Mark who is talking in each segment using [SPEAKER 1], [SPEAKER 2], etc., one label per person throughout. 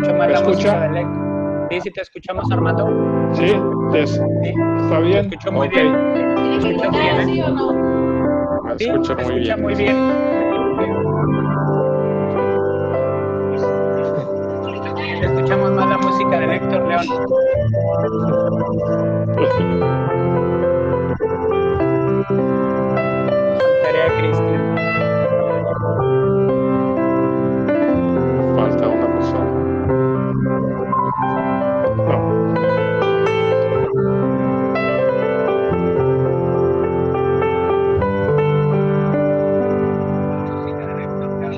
[SPEAKER 1] escucho más
[SPEAKER 2] ¿Me
[SPEAKER 1] la
[SPEAKER 2] escucha?
[SPEAKER 1] música del Héctor. Sí, sí te escuchamos, Armando.
[SPEAKER 2] ¿Sí?
[SPEAKER 1] Sí,
[SPEAKER 2] ¿Está
[SPEAKER 1] te
[SPEAKER 2] bien?
[SPEAKER 1] escucho muy
[SPEAKER 2] Ok.
[SPEAKER 1] bien.
[SPEAKER 3] ¿Tiene
[SPEAKER 1] Te
[SPEAKER 3] que
[SPEAKER 1] escuchas
[SPEAKER 3] gritar,
[SPEAKER 1] bien,
[SPEAKER 3] sí
[SPEAKER 1] ¿eh?
[SPEAKER 3] o no?
[SPEAKER 2] Me
[SPEAKER 1] Sí,
[SPEAKER 2] escucha
[SPEAKER 1] te
[SPEAKER 2] muy
[SPEAKER 1] escucha
[SPEAKER 2] bien.
[SPEAKER 1] muy bien. Te escuchamos más la música del Héctor León. Faltaría Cristian.
[SPEAKER 2] Falta una persona. No.
[SPEAKER 1] Música del Héctor León.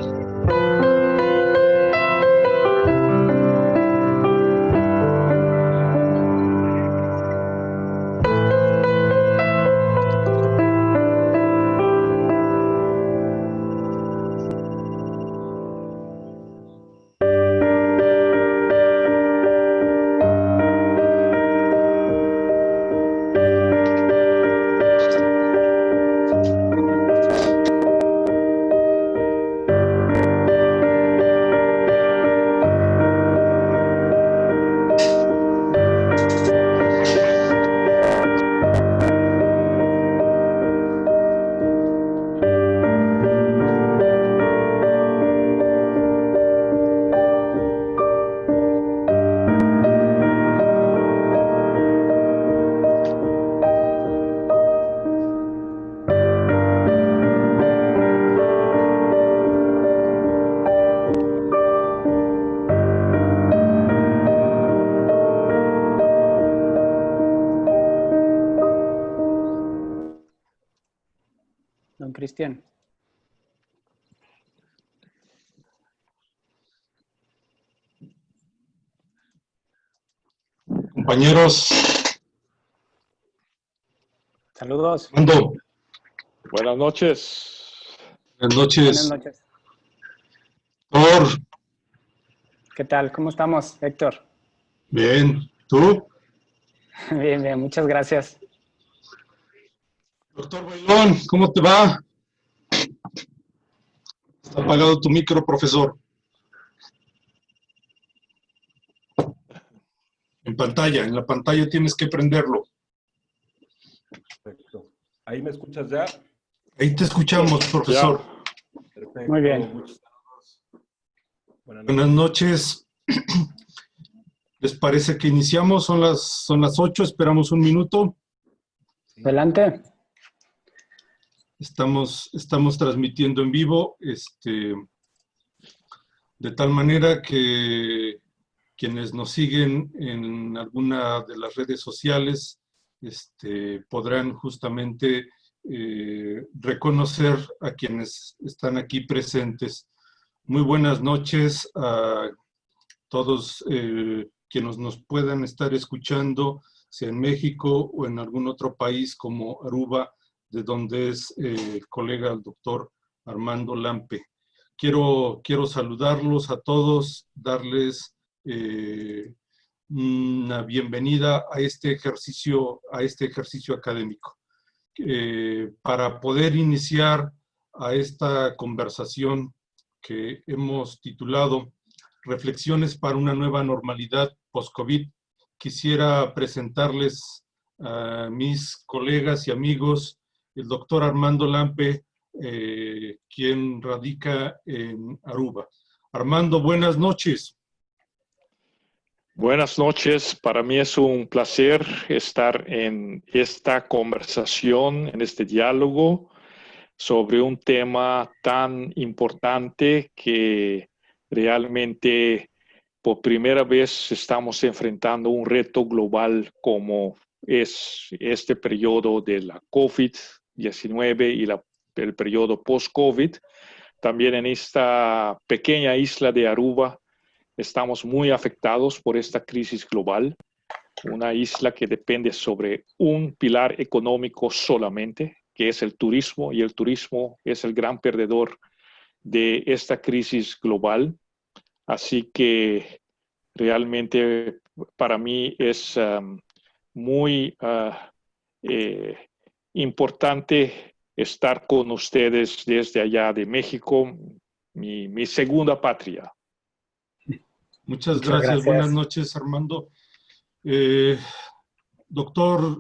[SPEAKER 1] Don Cristian.
[SPEAKER 4] Compañeros,
[SPEAKER 1] Saludos.
[SPEAKER 4] Armando,
[SPEAKER 2] Buenas noches.
[SPEAKER 4] buenas
[SPEAKER 1] Buenas
[SPEAKER 4] noches.
[SPEAKER 1] noches.
[SPEAKER 4] Doctor,
[SPEAKER 1] ¿Qué tal? ¿Cómo estamos, Héctor?
[SPEAKER 4] bien, ¿tú?
[SPEAKER 1] Bien, bien, muchas gracias.
[SPEAKER 4] Doctor Bailón, ¿cómo te va? Está apagado tu micro, profesor. En la pantalla tienes que prenderlo.
[SPEAKER 5] Perfecto. ¿Ahí me escuchas ya?
[SPEAKER 4] Ahí te escuchamos, profesor.
[SPEAKER 5] Perfecto.
[SPEAKER 1] Muy bien.
[SPEAKER 5] Muchos saludos.
[SPEAKER 4] Buenas noches. ¿Les parece que iniciamos? Son las 8, esperamos un minuto.
[SPEAKER 1] Adelante.
[SPEAKER 4] Estamos transmitiendo en vivo, de tal manera que quienes nos siguen en alguna de las redes sociales podrán justamente reconocer a quienes están aquí presentes. Muy buenas noches a todos quienes nos puedan estar escuchando, sea en México o en algún otro país como Aruba, de donde es el colega el doctor Armando Lampe. Quiero saludarlos a todos, darles una bienvenida a este ejercicio académico. Para poder iniciar a esta conversación que hemos titulado Reflexiones para una nueva normalidad post-COVID, quisiera presentarles a mis colegas y amigos, el doctor Armando Lampe, quien radica en Aruba. Armando, buenas noches.
[SPEAKER 2] Buenas noches. Para mí es un placer estar en esta conversación, en este diálogo sobre un tema tan importante que realmente por primera vez estamos enfrentando un reto global como es este periodo de la COVID-19 y el periodo post-COVID. También en esta pequeña isla de Aruba estamos muy afectados por esta crisis global, una isla que depende sobre un pilar económico solamente, que es el turismo, y el turismo es el gran perdedor de esta crisis global. Así que realmente para mí es muy importante estar con ustedes desde allá de México, mi segunda patria.
[SPEAKER 4] Muchas gracias. Buenas noches, Armando. Doctor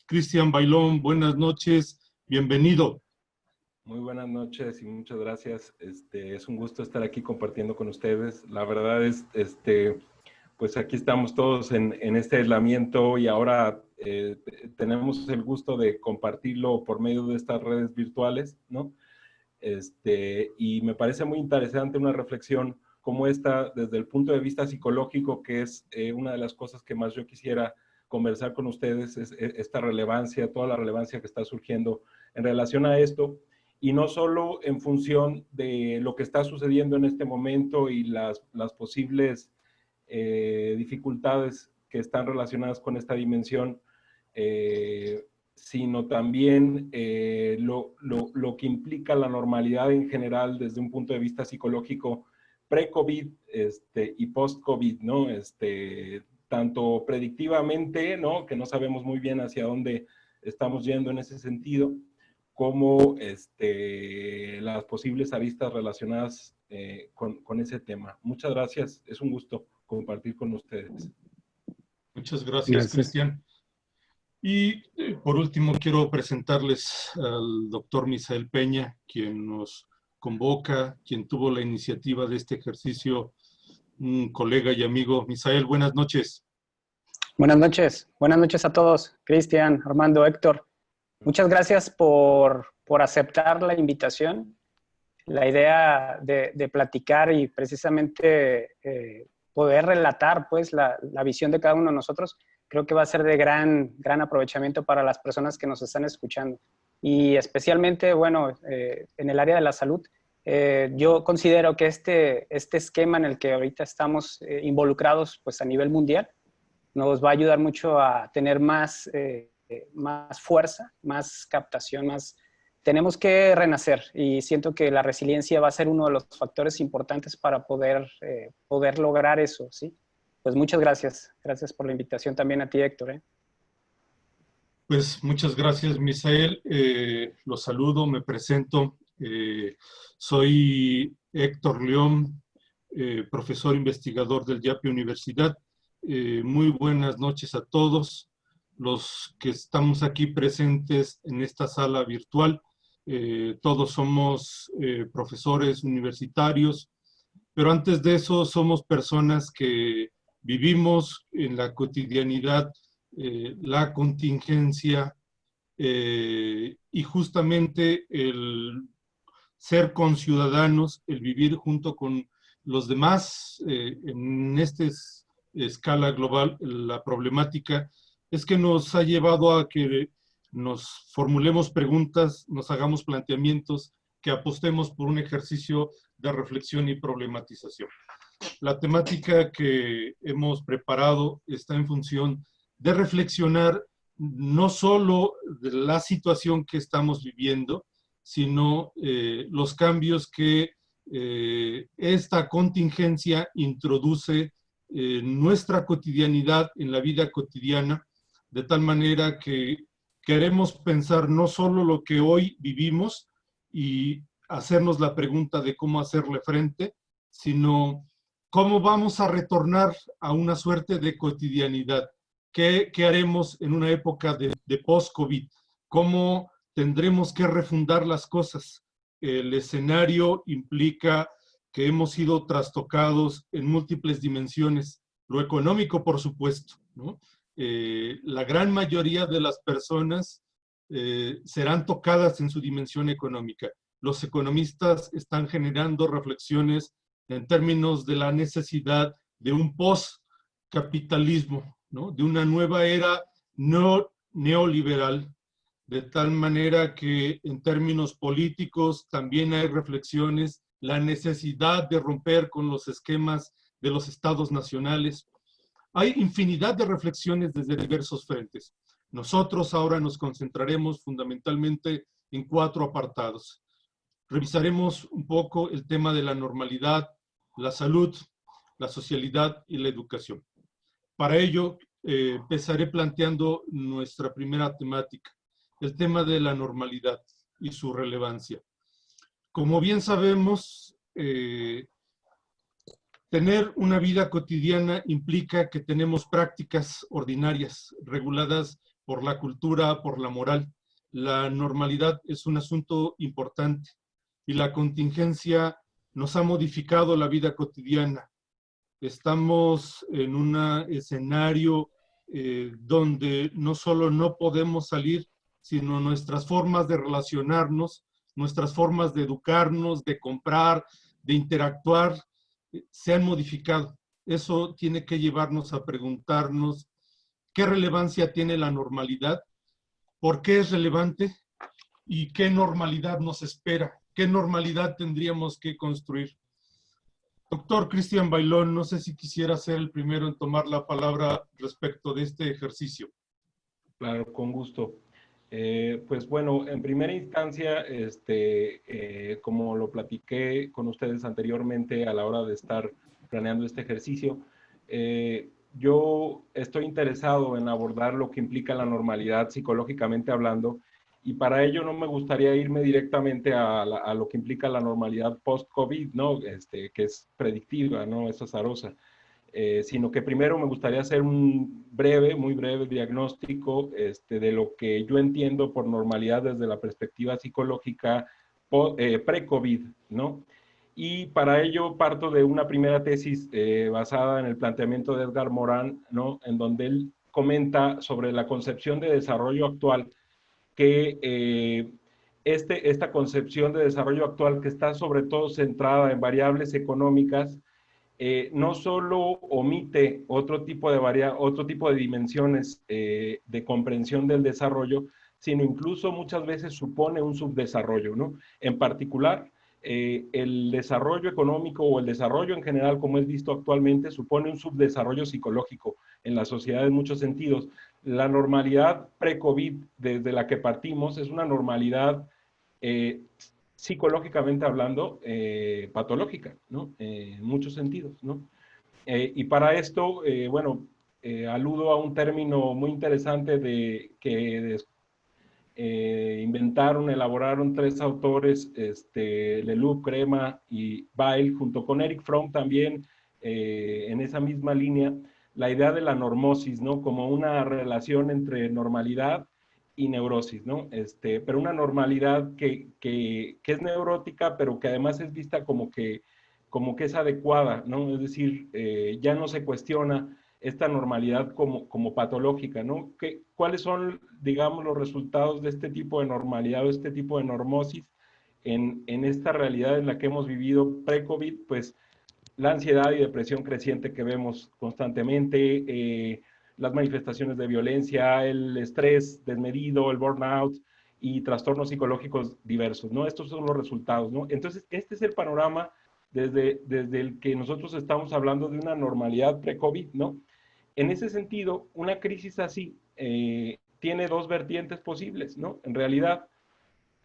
[SPEAKER 4] Cristian Bailón, buenas noches. Bienvenido.
[SPEAKER 5] Muy buenas noches y muchas gracias. Es un gusto estar aquí compartiendo con ustedes. La verdad es, pues aquí estamos todos en este aislamiento y ahora tenemos el gusto de compartirlo por medio de estas redes virtuales, ¿no? Y me parece muy interesante una reflexión como esta desde el punto de vista psicológico, que es una de las cosas que más yo quisiera conversar con ustedes, es esta relevancia, toda la relevancia que está surgiendo en relación a esto. Y no solo en función de lo que está sucediendo en este momento y las posibles dificultades que están relacionadas con esta dimensión, sino también lo que implica la normalidad en general desde un punto de vista psicológico pre-COVID y post-COVID, ¿no? Tanto predictivamente, ¿no? Que no sabemos muy bien hacia dónde estamos yendo en ese sentido, como las posibles aristas relacionadas con ese tema. Muchas gracias, es un gusto compartir con ustedes.
[SPEAKER 4] Muchas gracias, Cristian. Y por último quiero presentarles al doctor Misael Peña, quien nos convoca, quien tuvo la iniciativa de este ejercicio, un colega y amigo. Misael, buenas noches.
[SPEAKER 1] Buenas noches a todos, Cristian, Armando, Héctor. Muchas gracias por aceptar la invitación. La idea de platicar y precisamente poder relatar pues, la visión de cada uno de nosotros, creo que va a ser de gran aprovechamiento para las personas que nos están escuchando. Y especialmente, bueno, en el área de la salud, yo considero que este esquema en el que ahorita estamos involucrados pues, a nivel mundial nos va a ayudar mucho a tener más fuerza, más captación, tenemos que renacer y siento que la resiliencia va a ser uno de los factores importantes para poder lograr eso, ¿sí? Pues muchas gracias. Gracias por la invitación también a ti, Héctor.
[SPEAKER 4] Pues muchas gracias, Misael. Los saludo, me presento. Soy Héctor León, profesor investigador del YAPI Universidad. Muy buenas noches a todos los que estamos aquí presentes en esta sala virtual. Todos somos profesores universitarios, pero antes de eso somos personas que vivimos en la cotidianidad la contingencia y justamente el ser conciudadanos, el vivir junto con los demás en esta escala global, la problemática es que nos ha llevado a que nos formulemos preguntas, nos hagamos planteamientos, que apostemos por un ejercicio de reflexión y problematización. La temática que hemos preparado está en función de reflexionar no solo de la situación que estamos viviendo, sino los cambios que esta contingencia introduce en nuestra cotidianidad, en la vida cotidiana, de tal manera que queremos pensar no solo lo que hoy vivimos y hacernos la pregunta de cómo hacerle frente, sino cómo vamos a retornar a una suerte de cotidianidad. ¿Qué haremos en una época de post-COVID? ¿Cómo tendremos que refundar las cosas? El escenario implica que hemos sido trastocados en múltiples dimensiones. Lo económico, por supuesto, ¿no? La gran mayoría de las personas serán tocadas en su dimensión económica. Los economistas están generando reflexiones en términos de la necesidad de un post-capitalismo, ¿no? De una nueva era neoliberal, de tal manera que en términos políticos también hay reflexiones, la necesidad de romper con los esquemas de los estados nacionales. Hay infinidad de reflexiones desde diversos frentes. Nosotros ahora nos concentraremos fundamentalmente en 4 apartados. Revisaremos un poco el tema de la normalidad, la salud, la socialidad y la educación. Para ello, empezaré planteando nuestra primera temática, el tema de la normalidad y su relevancia. Como bien sabemos, Tener una vida cotidiana implica que tenemos prácticas ordinarias, reguladas por la cultura, por la moral. La normalidad es un asunto importante y la contingencia nos ha modificado la vida cotidiana. Estamos en un escenario donde no solo no podemos salir, sino nuestras formas de relacionarnos, nuestras formas de educarnos, de comprar, de interactuar, se han modificado. Eso tiene que llevarnos a preguntarnos qué relevancia tiene la normalidad, por qué es relevante y qué normalidad nos espera, qué normalidad tendríamos que construir. Doctor Cristian Bailón, no sé si quisiera ser el primero en tomar la palabra respecto de este ejercicio.
[SPEAKER 5] Claro, con gusto. Pues bueno, en primera instancia, como lo platiqué con ustedes anteriormente a la hora de estar planeando este ejercicio, yo estoy interesado en abordar lo que implica la normalidad psicológicamente hablando, y para ello no me gustaría irme directamente a lo que implica la normalidad post-COVID, ¿no? Que es predictiva, ¿no? Es azarosa. Sino que primero me gustaría hacer un breve, muy breve diagnóstico de lo que yo entiendo por normalidad desde la perspectiva psicológica pre-COVID, ¿no? Y para ello parto de una primera tesis basada en el planteamiento de Edgar Morin, ¿no? En donde él comenta sobre la concepción de desarrollo actual, que esta concepción de desarrollo actual, que está sobre todo centrada en variables económicas, no solo omite otro tipo de dimensiones de comprensión del desarrollo, sino incluso muchas veces supone un subdesarrollo, ¿no? En particular, el desarrollo económico o el desarrollo en general, como es visto actualmente, supone un subdesarrollo psicológico en la sociedad en muchos sentidos. La normalidad pre-COVID desde la que partimos es una normalidad psicológicamente hablando, patológica, ¿no? En muchos sentidos, ¿no? Y para esto, bueno, aludo a un término muy interesante que inventaron, elaboraron tres autores, Leloup, Crema y Weil, junto con Eric Fromm también, en esa misma línea, la idea de la normosis, ¿no? Como una relación entre normalidad y neurosis, ¿no? Pero una normalidad que es neurótica, pero que además es vista como que es adecuada, ¿no? Es decir, ya no se cuestiona esta normalidad como patológica, ¿no? ¿Cuáles son, digamos, los resultados de este tipo de normalidad o este tipo de normosis en esta realidad en la que hemos vivido pre-COVID? Pues la ansiedad y depresión creciente que vemos constantemente, las manifestaciones de violencia, el estrés desmedido, el burnout y trastornos psicológicos diversos, ¿no? Estos son los resultados, ¿no? Entonces, este es el panorama desde el que nosotros estamos hablando de una normalidad pre-COVID, ¿no? En ese sentido, una crisis así tiene dos vertientes posibles, ¿no? En realidad,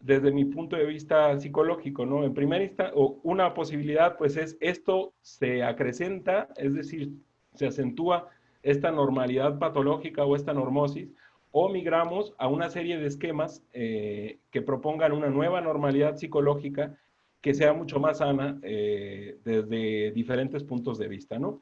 [SPEAKER 5] desde mi punto de vista psicológico, ¿no? En primera instancia, una posibilidad, pues es esto se acrecenta, es decir, se acentúa esta normalidad patológica o esta normosis, o migramos a una serie de esquemas que propongan una nueva normalidad psicológica que sea mucho más sana desde diferentes puntos de vista, ¿no?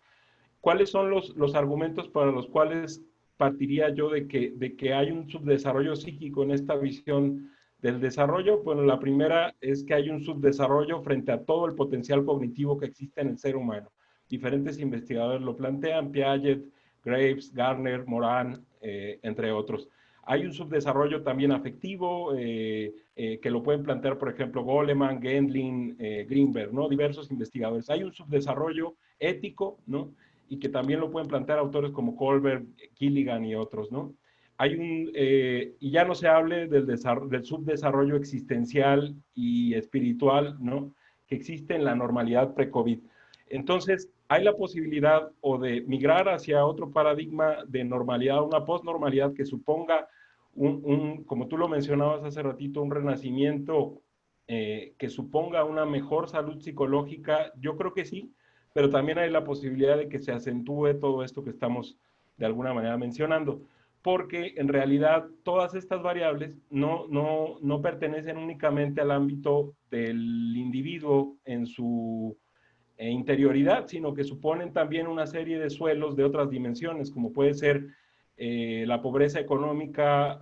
[SPEAKER 5] ¿Cuáles son los argumentos para los cuales partiría yo de que hay un subdesarrollo psíquico en esta visión del desarrollo? Bueno, la primera es que hay un subdesarrollo frente a todo el potencial cognitivo que existe en el ser humano. Diferentes investigadores lo plantean, Piaget, Graves, Gardner, Morin, entre otros. Hay un subdesarrollo también afectivo, que lo pueden plantear, por ejemplo, Goleman, Gendlin, Greenberg, ¿no? Diversos investigadores. Hay un subdesarrollo ético, ¿no? Y que también lo pueden plantear autores como Kohlberg, Gilligan y otros, ¿no? Y ya no se hable del subdesarrollo existencial y espiritual, ¿no? Que existe en la normalidad pre-COVID. Entonces, hay la posibilidad o de migrar hacia otro paradigma de normalidad, una postnormalidad que suponga como tú lo mencionabas hace ratito, un renacimiento que suponga una mejor salud psicológica. Yo creo que sí, pero también hay la posibilidad de que se acentúe todo esto que estamos de alguna manera mencionando, porque en realidad todas estas variables no pertenecen únicamente al ámbito del individuo en su interioridad, sino que suponen también una serie de suelos de otras dimensiones, como puede ser la pobreza económica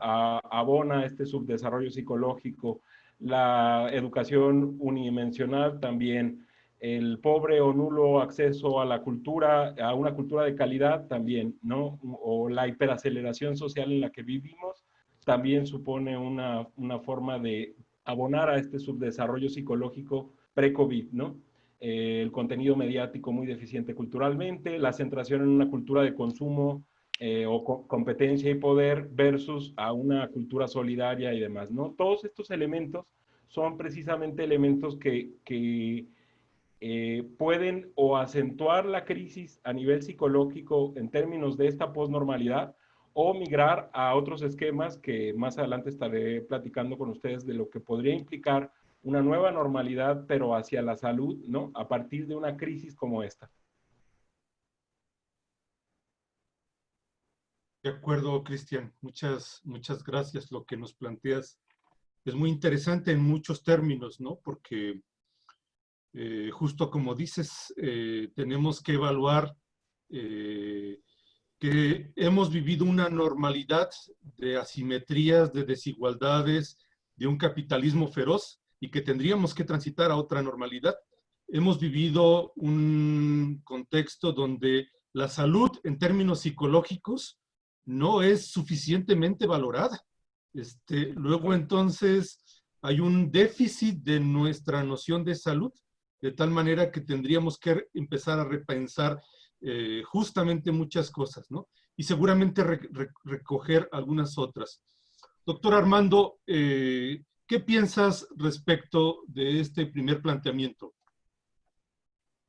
[SPEAKER 5] abona este subdesarrollo psicológico, la educación unidimensional también, el pobre o nulo acceso a la cultura, a una cultura de calidad también, ¿no? O la hiperaceleración social en la que vivimos también supone una forma de abonar a este subdesarrollo psicológico pre-COVID, ¿no? El contenido mediático muy deficiente culturalmente, la centración en una cultura de consumo o competencia y poder versus a una cultura solidaria y demás, ¿no? Todos estos elementos son precisamente elementos que pueden o acentuar la crisis a nivel psicológico en términos de esta posnormalidad o migrar a otros esquemas que más adelante estaré platicando con ustedes de lo que podría implicar una nueva normalidad, pero hacia la salud, ¿no? A partir de una crisis como esta.
[SPEAKER 4] De acuerdo, Cristian. Muchas gracias. Lo que nos planteas es muy interesante en muchos términos, ¿no? Porque justo como dices, tenemos que evaluar que hemos vivido una normalidad de asimetrías, de desigualdades, de un capitalismo feroz y que tendríamos que transitar a otra normalidad. Hemos vivido un contexto donde la salud en términos psicológicos no es suficientemente valorada. Luego entonces hay un déficit de nuestra noción de salud, de tal manera que tendríamos que empezar a repensar justamente muchas cosas, ¿no? Y seguramente recoger algunas otras. Doctor Armando, ¿qué piensas respecto de este primer planteamiento?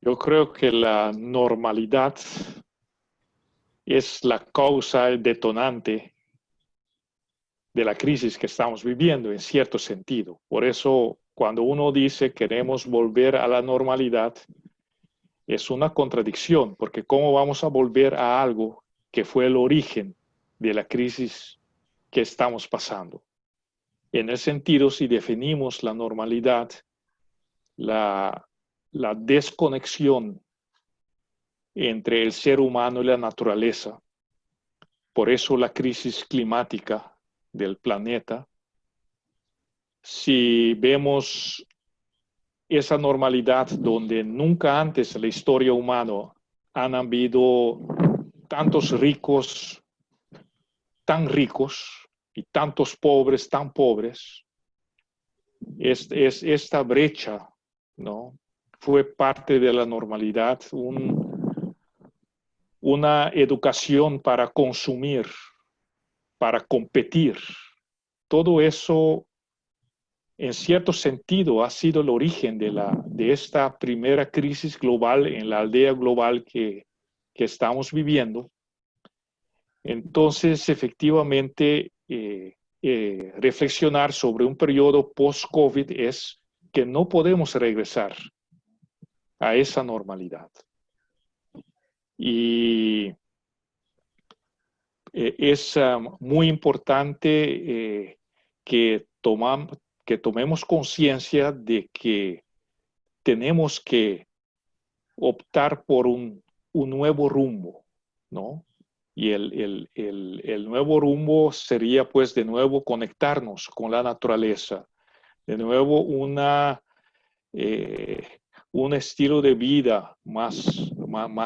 [SPEAKER 2] Yo creo que la normalidad es la causa, el detonante de la crisis que estamos viviendo en cierto sentido. Por eso, cuando uno dice queremos volver a la normalidad, es una contradicción, porque ¿cómo vamos a volver a algo que fue el origen de la crisis que estamos pasando? En el sentido, si definimos la normalidad, la desconexión entre el ser humano y la naturaleza, por eso la crisis climática del planeta, si vemos esa normalidad donde nunca antes en la historia humana han habido tantos ricos, tan ricos, y tantos pobres, tan pobres, esta brecha, ¿no? Fue parte de la normalidad, una educación para consumir, para competir. Todo eso, en cierto sentido, ha sido el origen de esta primera crisis global en la aldea global que estamos viviendo. Entonces, efectivamente, reflexionar sobre un periodo post-COVID es que no podemos regresar a esa normalidad. Y es muy importante que tomemos conciencia de que tenemos que optar por un nuevo rumbo, ¿no? Y el nuevo rumbo sería, pues, de nuevo conectarnos con la naturaleza, de nuevo un estilo de vida más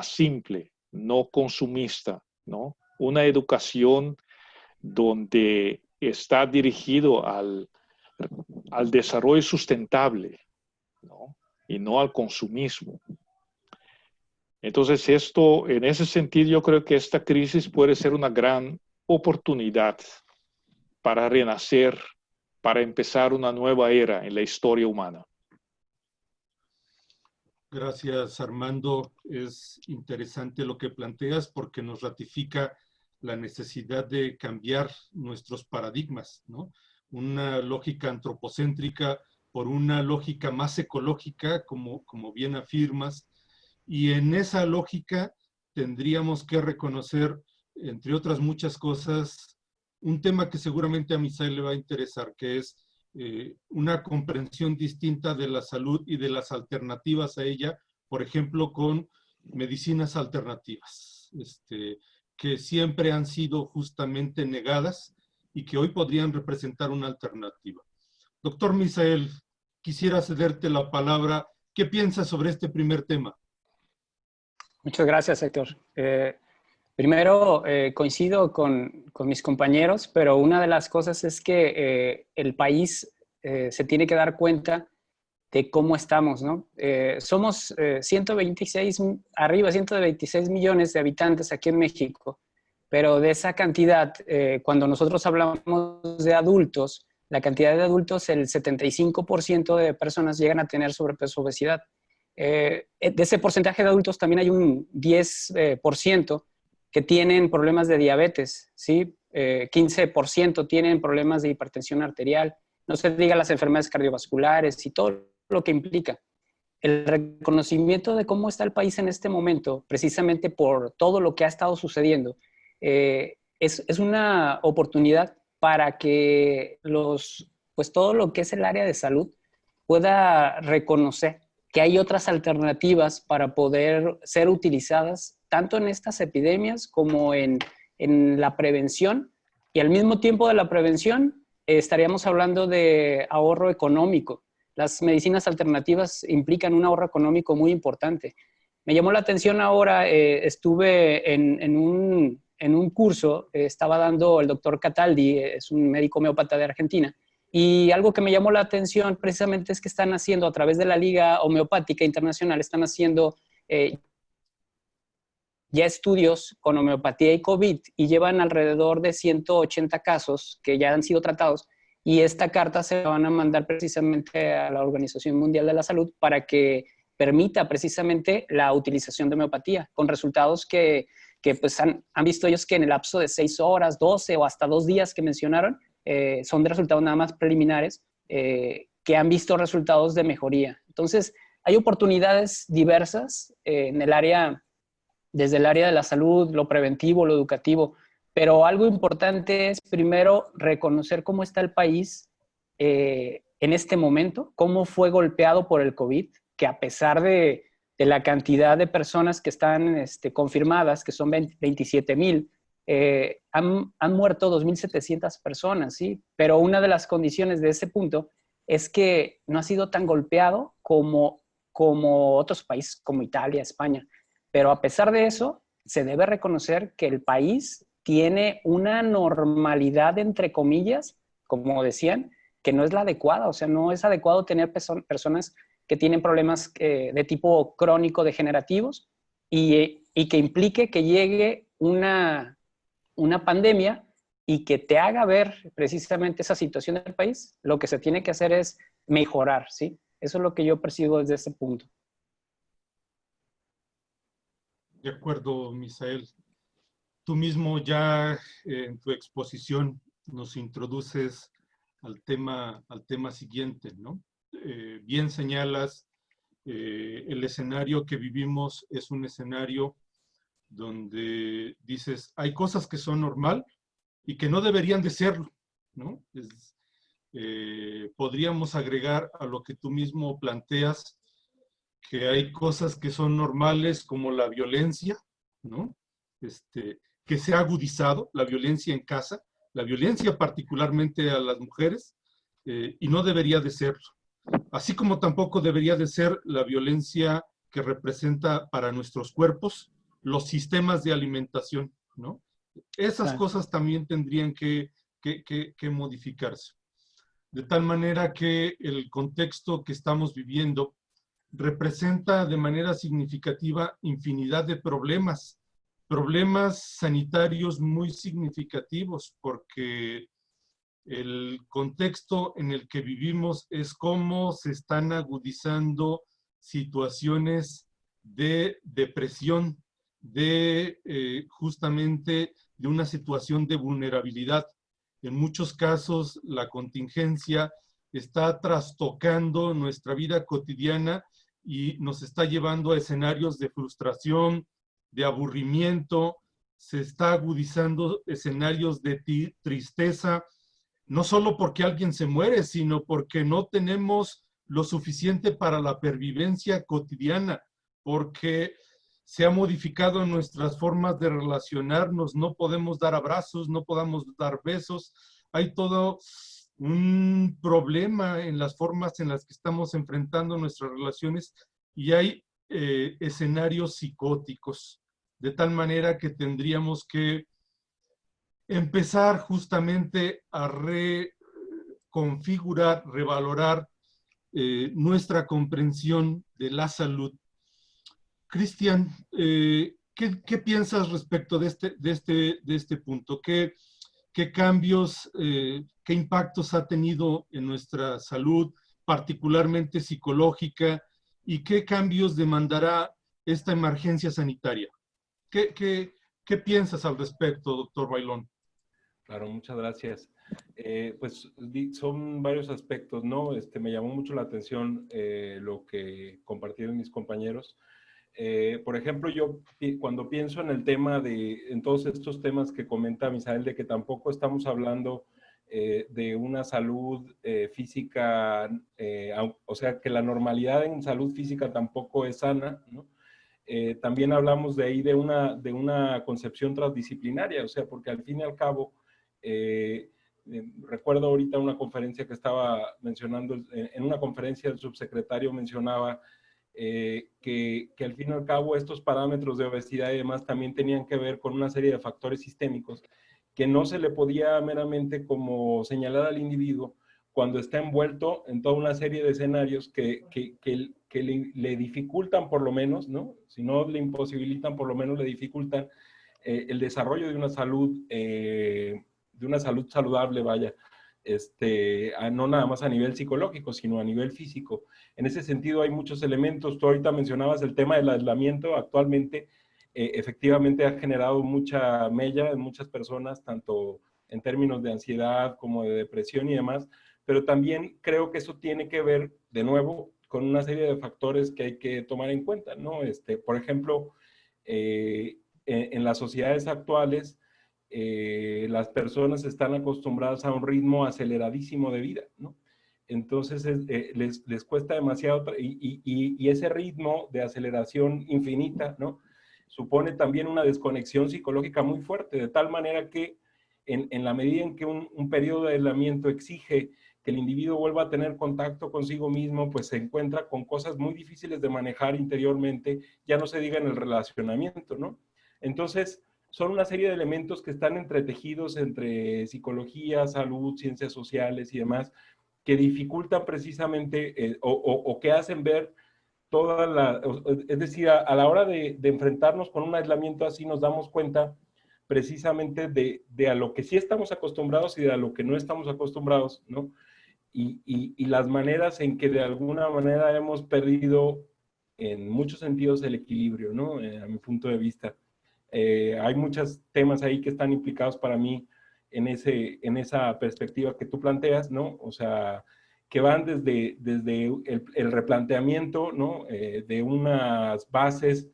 [SPEAKER 2] simple, no consumista, ¿no? Una educación donde está dirigido al desarrollo sustentable, ¿no? Y no al consumismo. Entonces, en ese sentido, yo creo que esta crisis puede ser una gran oportunidad para renacer, para empezar una nueva era en la historia humana.
[SPEAKER 4] Gracias, Armando. Es interesante lo que planteas porque nos ratifica la necesidad de cambiar nuestros paradigmas, ¿no? Una lógica antropocéntrica por una lógica más ecológica, como bien afirmas, y en esa lógica tendríamos que reconocer, entre otras muchas cosas, un tema que seguramente a Misael le va a interesar, que es una comprensión distinta de la salud y de las alternativas a ella por ejemplo, con medicinas alternativas, que siempre han sido justamente negadas y que hoy podrían representar una alternativa. Doctor Misael, quisiera cederte la palabra. ¿Qué piensas sobre este primer tema?
[SPEAKER 1] Muchas gracias, Héctor. Primero, coincido con mis compañeros, pero una de las cosas es que el país se tiene que dar cuenta de cómo estamos, ¿no? Somos 126 millones de habitantes aquí en México, pero de esa cantidad, cuando nosotros hablamos de adultos, la cantidad de adultos, el 75% de personas llegan a tener sobrepeso o obesidad. De ese porcentaje de adultos también hay un 10% que tienen problemas de diabetes, ¿sí? 15% tienen problemas de hipertensión arterial, no se diga las enfermedades cardiovasculares y todo lo que implica. El reconocimiento de cómo está el país en este momento, precisamente por todo lo que ha estado sucediendo, es una oportunidad para que pues todo lo que es el área de salud pueda reconocer que hay otras alternativas para poder ser utilizadas tanto en estas epidemias como en la prevención, y al mismo tiempo de la prevención estaríamos hablando de ahorro económico. Las medicinas alternativas implican un ahorro económico muy importante. Me llamó la atención ahora, estuve en un curso, estaba dando el doctor Cataldi, es un médico homeópata de Argentina, y algo que me llamó la atención precisamente es que están haciendo a través de la Liga Homeopática Internacional, están haciendo ya estudios con homeopatía y COVID y llevan alrededor de 180 casos que ya han sido tratados, y esta carta se la van a mandar precisamente a la Organización Mundial de la Salud para que permita precisamente la utilización de homeopatía con resultados que pues han visto ellos que en el lapso de 6 horas, 12 o hasta 2 días que mencionaron, son de resultados nada más preliminares, que han visto resultados de mejoría. Entonces, hay oportunidades diversas en el área, desde el área de la salud, lo preventivo, lo educativo, pero algo importante es primero reconocer cómo está el país en este momento, cómo fue golpeado por el COVID, que a pesar de la cantidad de personas que están confirmadas, que son 27,000, han muerto 2,700 personas, ¿sí? Pero una de las condiciones de ese punto es que no ha sido tan golpeado como otros países, como Italia, España. Pero a pesar de eso, se debe reconocer que el país tiene una normalidad, entre comillas, como decían, que no es la adecuada. O sea, no es adecuado tener personas que tienen problemas de tipo crónico degenerativos y que implique que llegue una pandemia y que te haga ver precisamente esa situación del país. Lo que se tiene que hacer es mejorar, ¿sí? Eso es lo que yo percibo desde ese punto.
[SPEAKER 4] De acuerdo, Misael. Tú mismo ya en tu exposición nos introduces al tema siguiente, ¿no? Bien señalas, el escenario que vivimos es un escenario donde dices, hay cosas que son normal y que no deberían de serlo, ¿no? Podríamos agregar a lo que tú mismo planteas, que hay cosas que son normales como la violencia, ¿no? Que se ha agudizado, la violencia en casa, la violencia particularmente a las mujeres, y no debería de serlo. Así como tampoco debería de ser la violencia que representa para nuestros cuerpos los sistemas de alimentación, ¿no? Esas cosas también tendrían que modificarse. De tal manera que el contexto que estamos viviendo representa de manera significativa infinidad de problemas sanitarios muy significativos, porque el contexto en el que vivimos es cómo se están agudizando situaciones de depresión, justamente de una situación de vulnerabilidad. En muchos casos, la contingencia está trastocando nuestra vida cotidiana y nos está llevando a escenarios de frustración, de aburrimiento, se está agudizando escenarios de tristeza, no solo porque alguien se muere, sino porque no tenemos lo suficiente para la pervivencia cotidiana, porque se ha modificado nuestras formas de relacionarnos, no podemos dar abrazos, no podemos dar besos, hay todo un problema en las formas en las que estamos enfrentando nuestras relaciones y hay escenarios psicóticos, de tal manera que tendríamos que empezar justamente a reconfigurar, revalorar nuestra comprensión de la salud. Cristian, ¿qué piensas respecto de este punto? ¿Qué cambios, qué impactos ha tenido en nuestra salud, particularmente psicológica, y qué cambios demandará esta emergencia sanitaria? ¿Qué piensas al respecto, doctor Bailón?
[SPEAKER 5] Claro, muchas gracias. Pues son varios aspectos, ¿no? Me llamó mucho la atención lo que compartieron mis compañeros. Por ejemplo, yo cuando pienso en el tema en todos estos temas que comenta Misael, de que tampoco estamos hablando de una salud física, o sea, que la normalidad en salud física tampoco es sana, ¿no? También hablamos de ahí de una concepción transdisciplinaria, o sea, porque al fin y al cabo, recuerdo ahorita una conferencia que estaba mencionando, en una conferencia el subsecretario mencionaba que al fin y al cabo estos parámetros de obesidad y demás también tenían que ver con una serie de factores sistémicos que no se le podía meramente como señalar al individuo cuando está envuelto en toda una serie de escenarios que le dificultan por lo menos, ¿no? Si no le imposibilitan, por lo menos le dificultan el desarrollo de una salud saludable, vaya. No nada más a nivel psicológico, sino a nivel físico. En ese sentido hay muchos elementos. Tú ahorita mencionabas el tema del aislamiento. Actualmente, efectivamente ha generado mucha mella en muchas personas, tanto en términos de ansiedad como de depresión y demás, pero también creo que eso tiene que ver, de nuevo, con una serie de factores que hay que tomar en cuenta, ¿no? Por ejemplo, en las sociedades actuales, las personas están acostumbradas a un ritmo aceleradísimo de vida, ¿no? Entonces les cuesta demasiado, y ese ritmo de aceleración infinita, ¿no? Supone también una desconexión psicológica muy fuerte, de tal manera que en la medida en que un periodo de aislamiento exige que el individuo vuelva a tener contacto consigo mismo, pues se encuentra con cosas muy difíciles de manejar interiormente, ya no se diga en el relacionamiento, ¿no? Entonces, son una serie de elementos que están entretejidos entre psicología, salud, ciencias sociales y demás, que dificultan precisamente o que hacen ver es decir, a la hora de enfrentarnos con un aislamiento así nos damos cuenta precisamente de a lo que sí estamos acostumbrados y de a lo que no estamos acostumbrados, ¿no? Y las maneras en que de alguna manera hemos perdido en muchos sentidos el equilibrio, ¿no? A mi punto de vista. Hay muchos temas ahí que están implicados para mí en esa perspectiva que tú planteas, ¿no? O sea, que van desde el replanteamiento, ¿no? De unas bases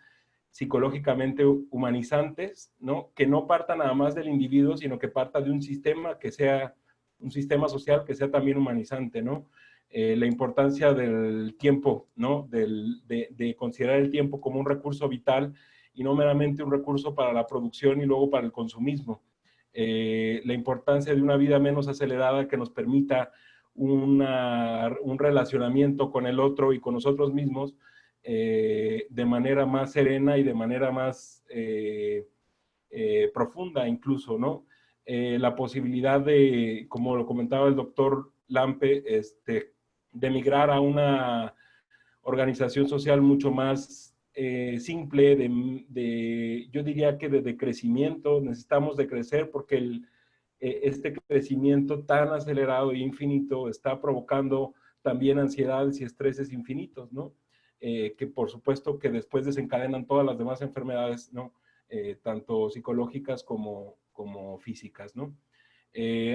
[SPEAKER 5] psicológicamente humanizantes, ¿no? Que no parta nada más del individuo, sino que parta de un sistema que sea un sistema social que sea también humanizante, ¿no? La importancia del tiempo, ¿no? De considerar el tiempo como un recurso vital y no meramente un recurso para la producción y luego para el consumismo. La importancia de una vida menos acelerada que nos permita un relacionamiento con el otro y con nosotros mismos de manera más serena y de manera más profunda incluso, ¿no? La posibilidad de, como lo comentaba el doctor Lampe, de migrar a una organización social mucho más simple, yo diría que de crecimiento. Necesitamos de crecer porque este crecimiento tan acelerado e infinito está provocando también ansiedades y estreses infinitos, ¿no? Que por supuesto que después desencadenan todas las demás enfermedades, ¿no? Tanto psicológicas como físicas, ¿no?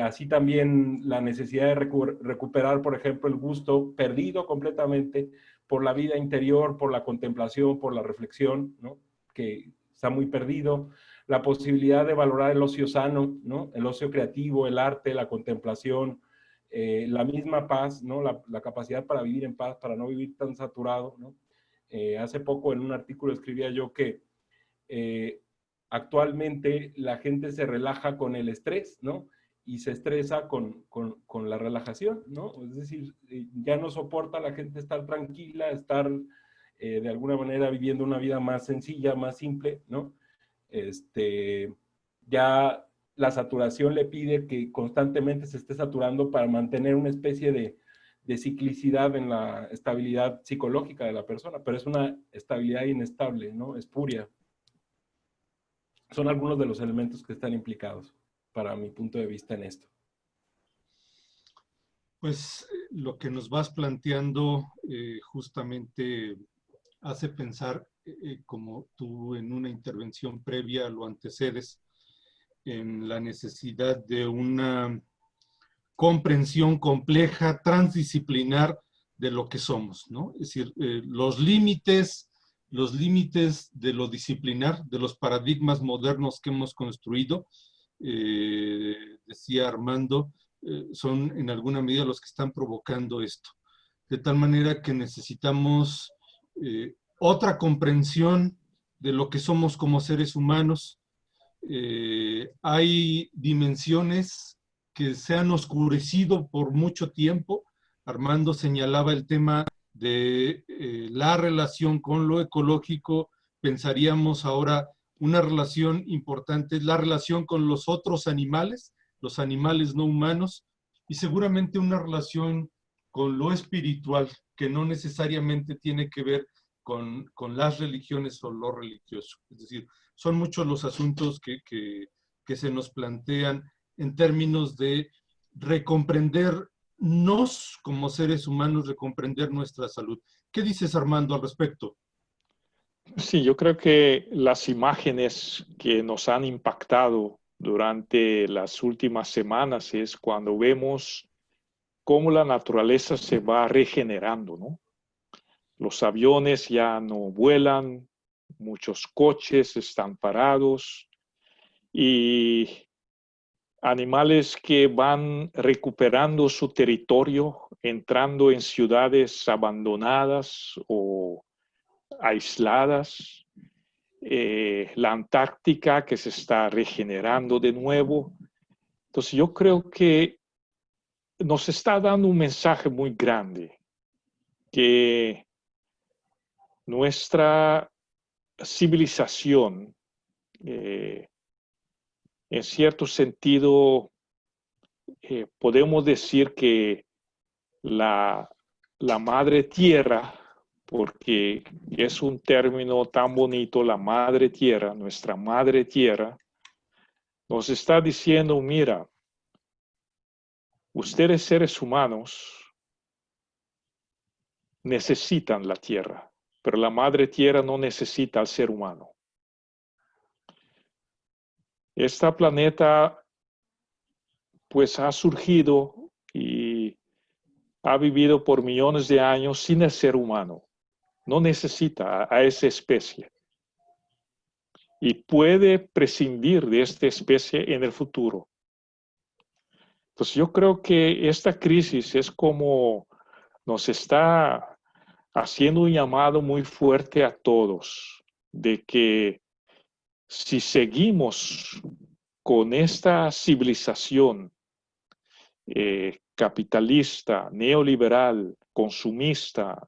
[SPEAKER 5] Así también la necesidad de recuperar, por ejemplo, el gusto perdido completamente por la vida interior, por la contemplación, por la reflexión, ¿no? Que está muy perdido. La posibilidad de valorar el ocio sano, ¿no? El ocio creativo, el arte, la contemplación, la misma paz, ¿no? La capacidad para vivir en paz, para no vivir tan saturado, ¿no? Hace poco en un artículo escribía yo que actualmente la gente se relaja con el estrés, ¿no? Y se estresa con la relajación, ¿no? Es decir, ya no soporta la gente estar tranquila, estar de alguna manera viviendo una vida más sencilla, más simple, ¿no? Ya la saturación le pide que constantemente se esté saturando para mantener una especie de ciclicidad en la estabilidad psicológica de la persona, pero es una estabilidad inestable, ¿no? Espuria. Son algunos de los elementos que están implicados, para mi punto de vista, en esto.
[SPEAKER 4] Pues lo que nos vas planteando justamente hace pensar, como tú en una intervención previa lo antecedes, en la necesidad de una comprensión compleja, transdisciplinar de lo que somos, ¿no? Es decir, los límites de lo disciplinar, de los paradigmas modernos que hemos construido, decía Armando, son en alguna medida los que están provocando esto. De tal manera que necesitamos otra comprensión de lo que somos como seres humanos. Hay dimensiones que se han oscurecido por mucho tiempo. Armando señalaba el tema de la relación con lo ecológico. Pensaríamos ahora una relación importante es la relación con los otros animales, los animales no humanos, y seguramente una relación con lo espiritual, que no necesariamente tiene que ver con las religiones o lo religioso. Es decir, son muchos los asuntos que se nos plantean en términos de recomprendernos como seres humanos, recomprender nuestra salud. ¿Qué dices, Armando, al respecto?
[SPEAKER 2] Sí, yo creo que las imágenes que nos han impactado durante las últimas semanas es cuando vemos cómo la naturaleza se va regenerando, ¿no? Los aviones ya no vuelan, muchos coches están parados y animales que van recuperando su territorio, entrando en ciudades abandonadas o aisladas. La Antártica que se está regenerando de nuevo. Entonces yo creo que nos está dando un mensaje muy grande, que nuestra civilización, en cierto sentido, podemos decir que la madre tierra, porque es un término tan bonito, la madre tierra, nuestra madre tierra, nos está diciendo, mira, ustedes seres humanos necesitan la tierra, pero la madre tierra no necesita al ser humano. Este planeta pues ha surgido y ha vivido por millones de años sin el ser humano. No necesita a esa especie. Y puede prescindir de esta especie en el futuro. Entonces yo creo que esta crisis es como nos está haciendo un llamado muy fuerte a todos de que si seguimos con esta civilización capitalista, neoliberal, consumista,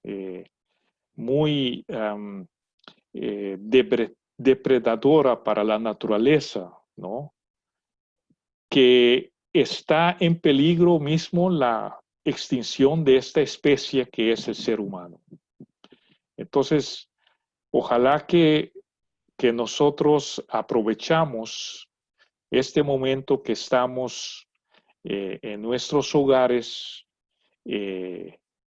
[SPEAKER 2] muy depredadora para la naturaleza, ¿no? Que está en peligro mismo la extinción de esta especie que es el ser humano. Entonces, ojalá que nosotros aprovechamos este momento que estamos en nuestros hogares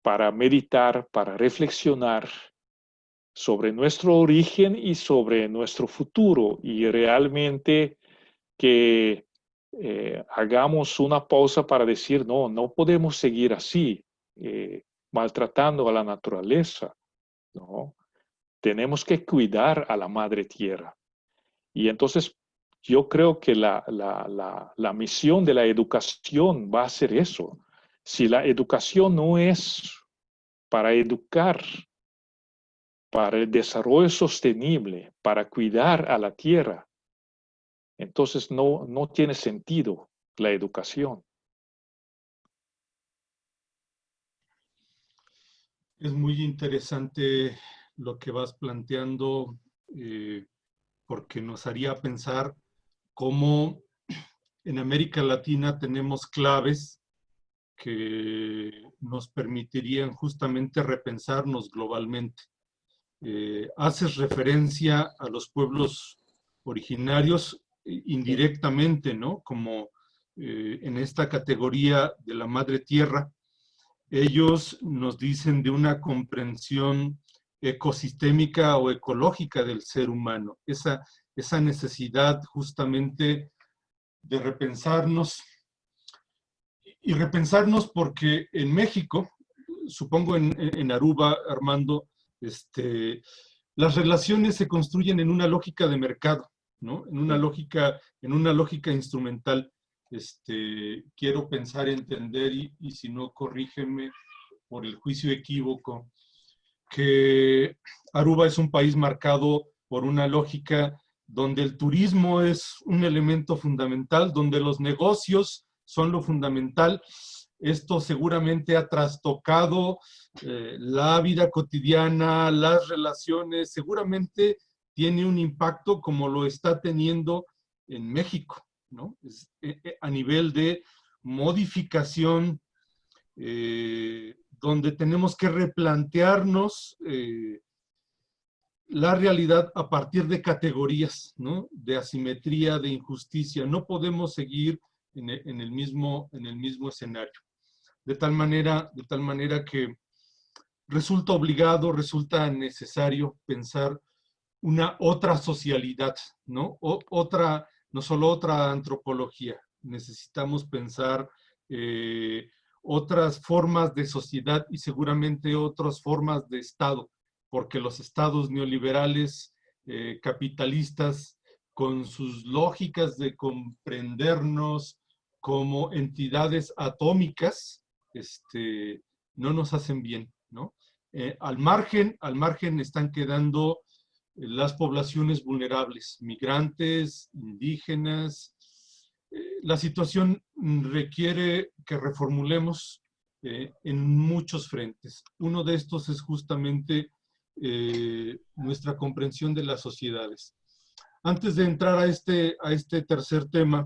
[SPEAKER 2] para meditar, para reflexionar sobre nuestro origen y sobre nuestro futuro, y realmente que hagamos una pausa para decir, no podemos seguir así, maltratando a la naturaleza, ¿no? Tenemos que cuidar a la madre tierra. Y entonces yo creo que la misión de la educación va a ser eso. Si la educación no es para educar para el desarrollo sostenible, para cuidar a la tierra, entonces no tiene sentido la educación.
[SPEAKER 4] Es muy interesante lo que vas planteando, porque nos haría pensar cómo en América Latina tenemos claves que nos permitirían justamente repensarnos globalmente. Haces referencia a los pueblos originarios indirectamente, ¿no? Como en esta categoría de la madre tierra. Ellos nos dicen de una comprensión ecosistémica o ecológica del ser humano, esa necesidad justamente de repensarnos, y repensarnos porque en México, supongo en Aruba, Armando, las relaciones se construyen en una lógica de mercado, ¿no? En una lógica instrumental. Quiero pensar, entender, y si no, corrígeme por el juicio equívoco, que Aruba es un país marcado por una lógica donde el turismo es un elemento fundamental, donde los negocios son lo fundamental. Esto seguramente ha trastocado la vida cotidiana, las relaciones, seguramente tiene un impacto como lo está teniendo en México, ¿no? A nivel de modificación, donde tenemos que replantearnos la realidad a partir de categorías, ¿no? De asimetría, de injusticia. No podemos seguir en el mismo escenario. De tal manera que resulta obligado, resulta necesario pensar una otra socialidad, ¿no? No solo otra antropología. Necesitamos pensar otras formas de sociedad y seguramente otras formas de Estado, porque los estados neoliberales, capitalistas, con sus lógicas de comprendernos como entidades atómicas, no nos hacen bien, ¿no? Al margen están quedando las poblaciones vulnerables, migrantes, indígenas. La situación requiere que reformulemos en muchos frentes. Uno de estos es justamente nuestra comprensión de las sociedades. Antes de entrar a este tercer tema,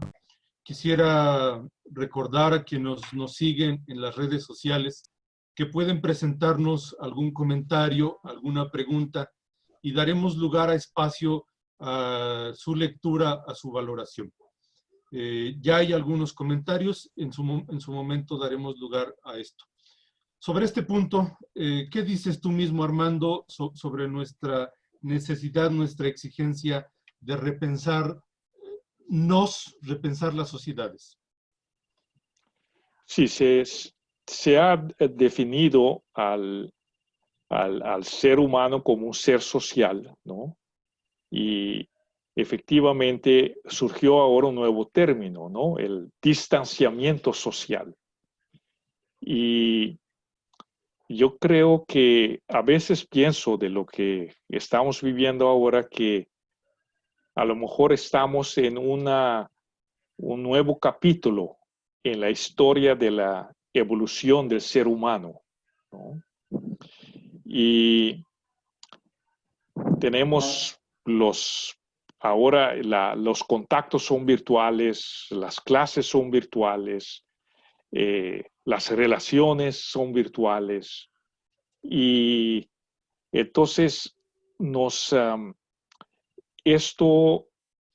[SPEAKER 4] quisiera recordar a quienes nos siguen en las redes sociales que pueden presentarnos algún comentario, alguna pregunta, y daremos lugar a espacio a su lectura, a su valoración. Ya hay algunos comentarios, en su momento daremos lugar a esto. Sobre este punto, ¿qué dices tú mismo, Armando, sobre nuestra necesidad, nuestra exigencia de repensar las sociedades?
[SPEAKER 2] Sí, se ha definido al ser humano como un ser social, ¿no? Y efectivamente surgió ahora un nuevo término, ¿no? El distanciamiento social. Y yo creo que a veces pienso de lo que estamos viviendo ahora, que a lo mejor estamos en un nuevo capítulo en la historia de la evolución del ser humano, ¿no? Y tenemos ahora los contactos son virtuales, las clases son virtuales, las relaciones son virtuales, y entonces esto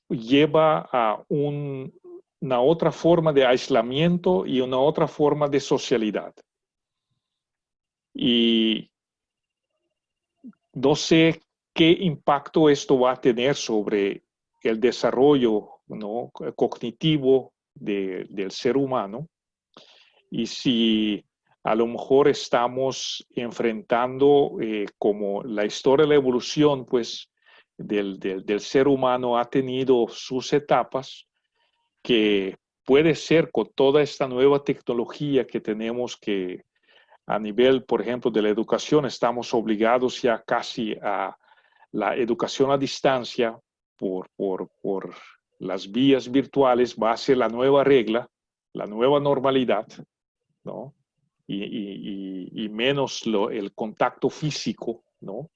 [SPEAKER 2] lleva a una otra forma de aislamiento y una otra forma de socialidad. Y no sé qué impacto esto va a tener sobre el desarrollo, ¿no?, cognitivo del ser humano, y si a lo mejor estamos enfrentando, como la historia de la evolución, pues, del ser humano ha tenido sus etapas, que puede ser con toda esta nueva tecnología que tenemos, que a nivel, por ejemplo, de la educación, estamos obligados ya casi a la educación a distancia por las vías virtuales, va a ser la nueva regla, la nueva normalidad, ¿no? Y menos el contacto físico, ¿no?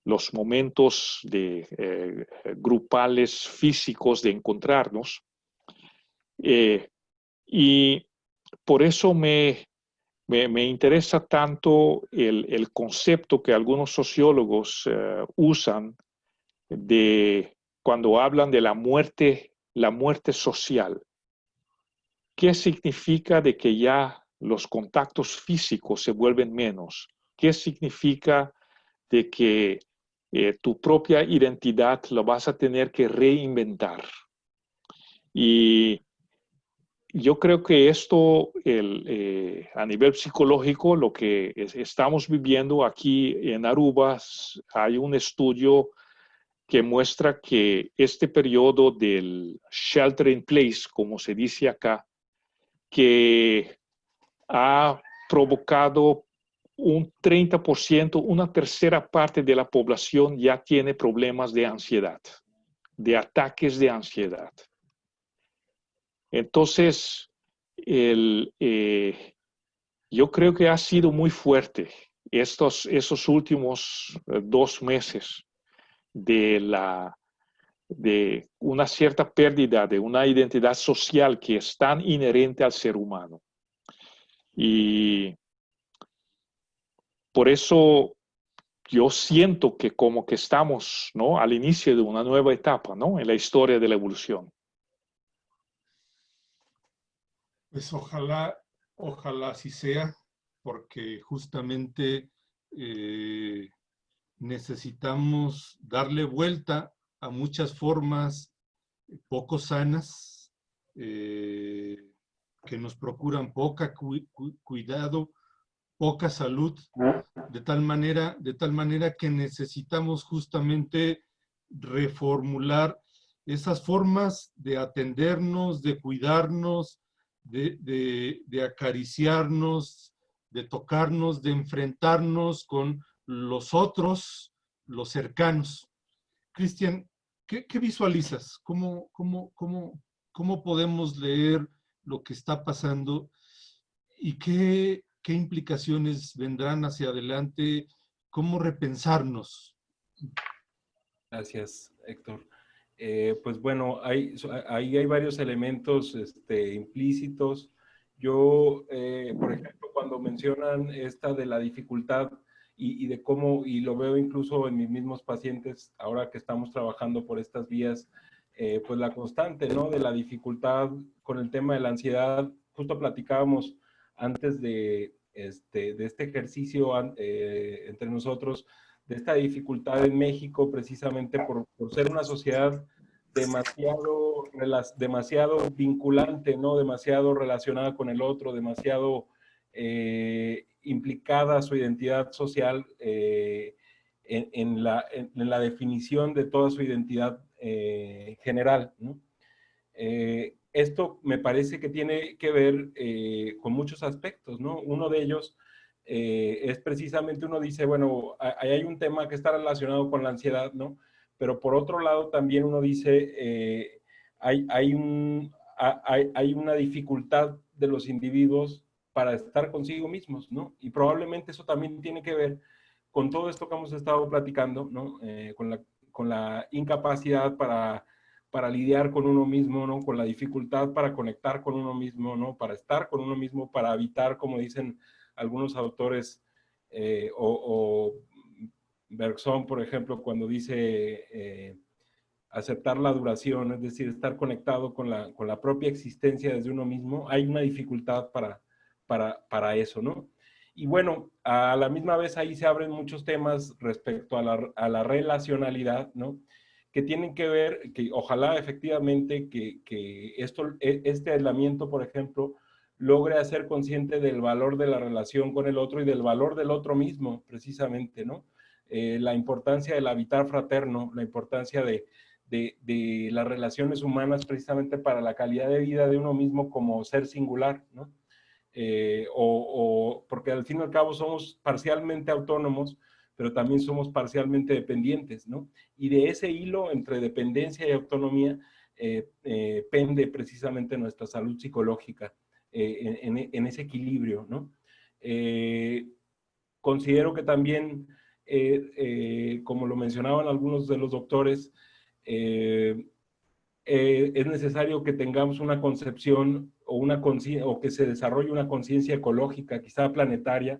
[SPEAKER 2] Los momentos grupales físicos de encontrarnos. Y por eso me interesa tanto el concepto que algunos sociólogos usan de cuando hablan de la muerte social. ¿Qué significa de que ya los contactos físicos se vuelven menos? ¿Qué significa de que tu propia identidad la vas a tener que reinventar? Y yo creo que esto, a nivel psicológico, lo que estamos viviendo aquí en Aruba, hay un estudio que muestra que este periodo del shelter in place, como se dice acá, que ha provocado un 30%, una tercera parte de la población ya tiene problemas de ansiedad, de ataques de ansiedad. Entonces, yo creo que ha sido muy fuerte esos últimos 2 meses de una cierta pérdida de una identidad social que es tan inherente al ser humano. Y por eso yo siento que como que estamos, ¿no?, al inicio de una nueva etapa, ¿no?, en la historia de la evolución.
[SPEAKER 4] Pues ojalá así sea, porque justamente necesitamos darle vuelta a muchas formas poco sanas, que nos procuran cuidado, poca salud, de tal manera que necesitamos justamente reformular esas formas de atendernos, de cuidarnos, de acariciarnos, de tocarnos, de enfrentarnos con los otros, los cercanos. Cristian, ¿qué visualizas? ¿Cómo podemos leer lo que está pasando y qué implicaciones vendrán hacia adelante? ¿Cómo repensarnos?
[SPEAKER 5] Gracias, Héctor. Pues bueno, ahí hay varios elementos implícitos. Yo, por ejemplo, cuando mencionan esta de la dificultad y de cómo, y lo veo incluso en mis mismos pacientes, ahora que estamos trabajando por estas vías, pues la constante, ¿no?, de la dificultad con el tema de la ansiedad. Justo platicábamos antes de este ejercicio entre nosotros, de esta dificultad en México, precisamente por ser una sociedad demasiado vinculante, ¿no?, demasiado relacionada con el otro, demasiado implicada su identidad social en la definición de toda su identidad general, ¿no? Esto me parece que tiene que ver con muchos aspectos, ¿no? Uno de ellos es precisamente, uno dice, bueno, ahí hay un tema que está relacionado con la ansiedad, ¿no? Pero por otro lado también uno dice, hay una dificultad de los individuos para estar consigo mismos, ¿no? Y probablemente eso también tiene que ver con todo esto que hemos estado platicando, ¿no? Con la incapacidad para lidiar con uno mismo, ¿no? Con la dificultad para conectar con uno mismo, ¿no? Para estar con uno mismo, para evitar, como dicen algunos autores, o Bergson, por ejemplo, cuando dice aceptar la duración, es decir, estar conectado con la propia existencia desde uno mismo, hay una dificultad para eso, ¿no? Y bueno, a la misma vez ahí se abren muchos temas respecto a la relacionalidad, ¿no?, que tienen que ver, que ojalá efectivamente que este aislamiento, por ejemplo, logre hacer consciente del valor de la relación con el otro y del valor del otro mismo, precisamente, ¿no? La importancia del habitar fraterno, la importancia de las relaciones humanas precisamente para la calidad de vida de uno mismo como ser singular, ¿no? porque al fin y al cabo somos parcialmente autónomos, pero también somos parcialmente dependientes, ¿no? Y de ese hilo entre dependencia y autonomía pende precisamente nuestra salud psicológica, en ese equilibrio, ¿no? Considero que también, como lo mencionaban algunos de los doctores, es necesario que tengamos una concepción o que se desarrolle una conciencia ecológica, quizá planetaria,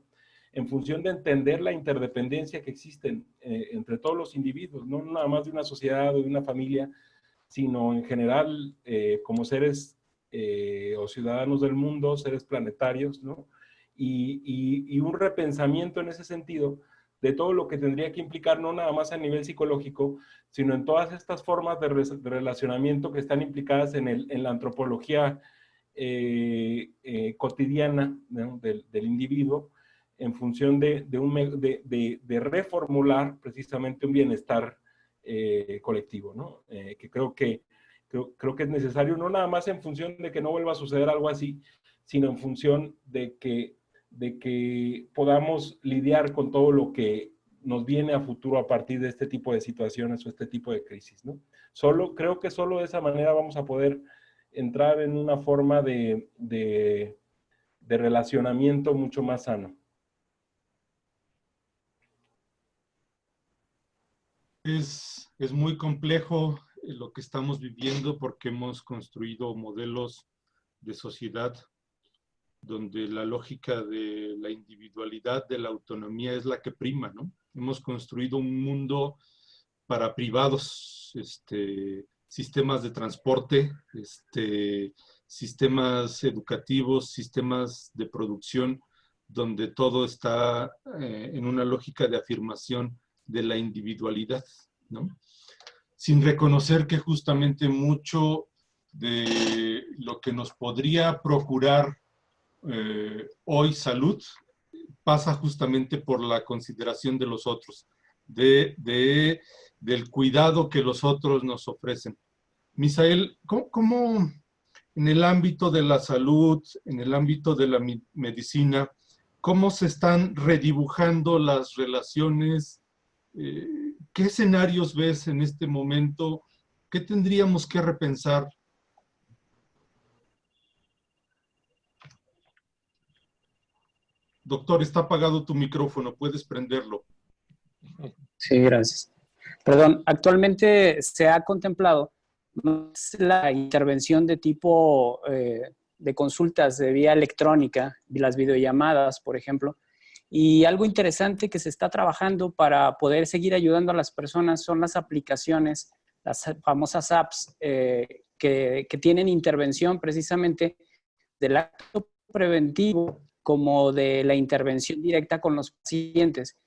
[SPEAKER 5] en función de entender la interdependencia que existe entre todos los individuos, no nada más de una sociedad o de una familia, sino en general como seres o ciudadanos del mundo, seres planetarios, ¿no? Y un repensamiento en ese sentido de todo lo que tendría que implicar, no nada más a nivel psicológico, sino en todas estas formas de relacionamiento que están implicadas en la antropología cotidiana, ¿no? del individuo, en función de reformular precisamente un bienestar colectivo, ¿no? Que creo que es necesario, no nada más en función de que no vuelva a suceder algo así, sino en función de que podamos lidiar con todo lo que nos viene a futuro a partir de este tipo de situaciones o este tipo de crisis, ¿no? Creo que solo de esa manera vamos a poder entrar en una forma de relacionamiento mucho más sano.
[SPEAKER 4] Es muy complejo lo que estamos viviendo porque hemos construido modelos de sociedad donde la lógica de la individualidad, de la autonomía es la que prima, ¿no? Hemos construido un mundo para privados, sistemas de transporte, sistemas educativos, sistemas de producción, donde todo está en una lógica de afirmación de la individualidad, ¿no? Sin reconocer que justamente mucho de lo que nos podría procurar hoy salud pasa justamente por la consideración de los otros, del cuidado que los otros nos ofrecen. Misael, ¿cómo en el ámbito de la salud, en el ámbito de la medicina, cómo se están redibujando las relaciones? ¿Qué escenarios ves en este momento? ¿Qué tendríamos que repensar? Doctor, está apagado tu micrófono, puedes prenderlo.
[SPEAKER 1] Sí, gracias. Perdón, actualmente se ha contemplado la intervención de tipo de consultas de vía electrónica, las videollamadas, por ejemplo, y algo interesante que se está trabajando para poder seguir ayudando a las personas son las aplicaciones, las famosas apps que tienen intervención precisamente del acto preventivo como de la intervención directa con los pacientes.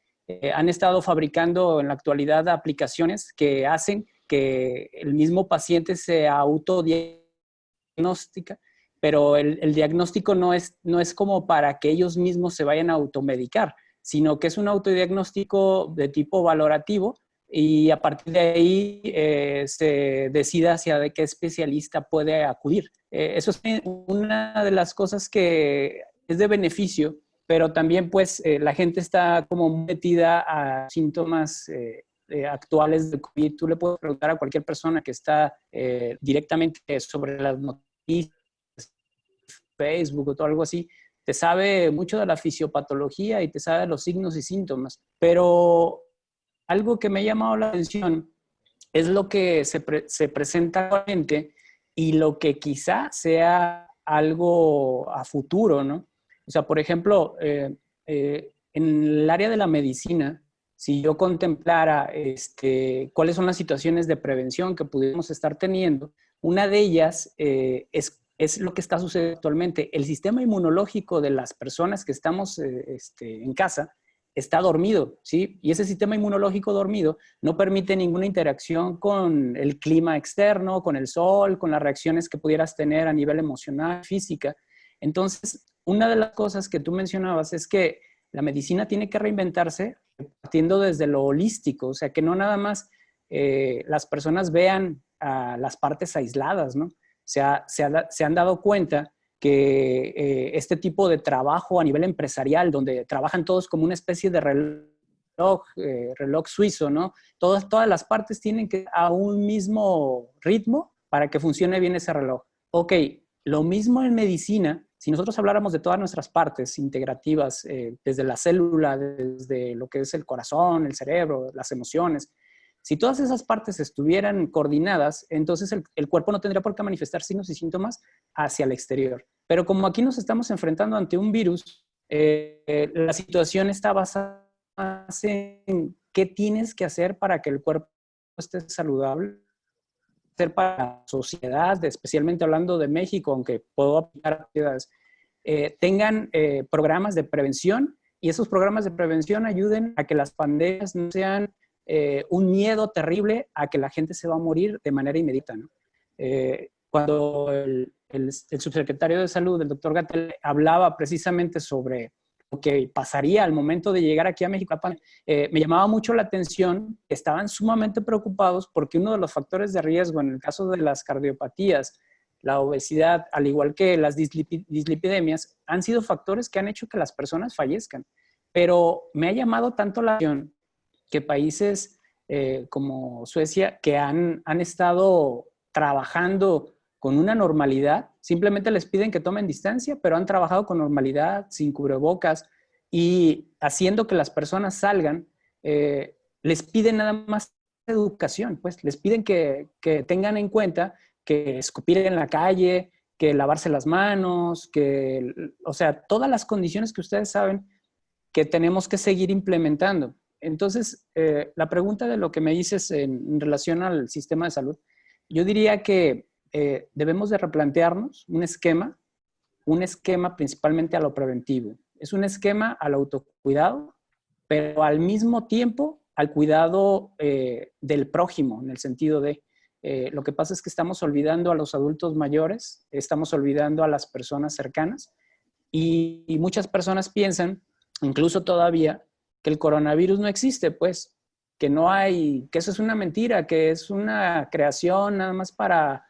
[SPEAKER 1] Han estado fabricando en la actualidad aplicaciones que hacen que el mismo paciente se autodiagnostica, pero el diagnóstico no es como para que ellos mismos se vayan a automedicar, sino que es un autodiagnóstico de tipo valorativo y a partir de ahí se decida hacia de qué especialista puede acudir. Eso es una de las cosas que es de beneficio, pero también pues la gente está como metida a síntomas actuales de COVID. Tú le puedes preguntar a cualquier persona que está directamente sobre las noticias, Facebook o todo algo así, te sabe mucho de la fisiopatología y te sabe los signos y síntomas, pero algo que me ha llamado la atención es lo que se presenta actualmente y lo que quizá sea algo a futuro, ¿no? O sea, por ejemplo, en el área de la medicina, si yo contemplara cuáles son las situaciones de prevención que pudiéramos estar teniendo, una de ellas es lo que está sucediendo actualmente. El sistema inmunológico de las personas que estamos en casa está dormido, ¿sí? Y ese sistema inmunológico dormido no permite ninguna interacción con el clima externo, con el sol, con las reacciones que pudieras tener a nivel emocional, física. Entonces, una de las cosas que tú mencionabas es que la medicina tiene que reinventarse partiendo desde lo holístico, o sea, que no nada más las personas vean las partes aisladas, ¿no? Se han dado cuenta que este tipo de trabajo a nivel empresarial, donde trabajan todos como una especie de reloj suizo, ¿no? Todas las partes tienen que ir a un mismo ritmo para que funcione bien ese reloj. Ok, lo mismo en medicina. Si nosotros habláramos de todas nuestras partes integrativas, desde la célula, desde lo que es el corazón, el cerebro, las emociones, si todas esas partes estuvieran coordinadas, entonces el cuerpo no tendría por qué manifestar signos y síntomas hacia el exterior. Pero como aquí nos estamos enfrentando ante un virus, la situación está basada en qué tienes que hacer para que el cuerpo esté saludable, hacer para la sociedad, especialmente hablando de México, aunque puedo aplicar a ciudades, tengan programas de prevención, y esos programas de prevención ayuden a que las pandemias no sean un miedo terrible a que la gente se va a morir de manera inmediata, ¿no? Cuando el subsecretario de Salud, el doctor Gatell, hablaba precisamente sobre lo que pasaría al momento de llegar aquí a México, me llamaba mucho la atención que estaban sumamente preocupados porque uno de los factores de riesgo en el caso de las cardiopatías, la obesidad, al igual que las dislipidemias, han sido factores que han hecho que las personas fallezcan. Pero me ha llamado tanto la atención que países como Suecia, que han estado trabajando con una normalidad, simplemente les piden que tomen distancia, pero han trabajado con normalidad, sin cubrebocas, y haciendo que las personas salgan, les piden nada más educación, pues les piden que tengan en cuenta que escupir en la calle, que lavarse las manos, o sea, todas las condiciones que ustedes saben que tenemos que seguir implementando. Entonces, la pregunta de lo que me dices en relación al sistema de salud, yo diría que debemos de replantearnos un esquema principalmente a lo preventivo. Es un esquema al autocuidado, pero al mismo tiempo al cuidado del prójimo, en el sentido de, lo que pasa es que estamos olvidando a los adultos mayores, estamos olvidando a las personas cercanas, y muchas personas piensan, incluso todavía, que el coronavirus no existe, pues, que no hay, que eso es una mentira, que es una creación nada más para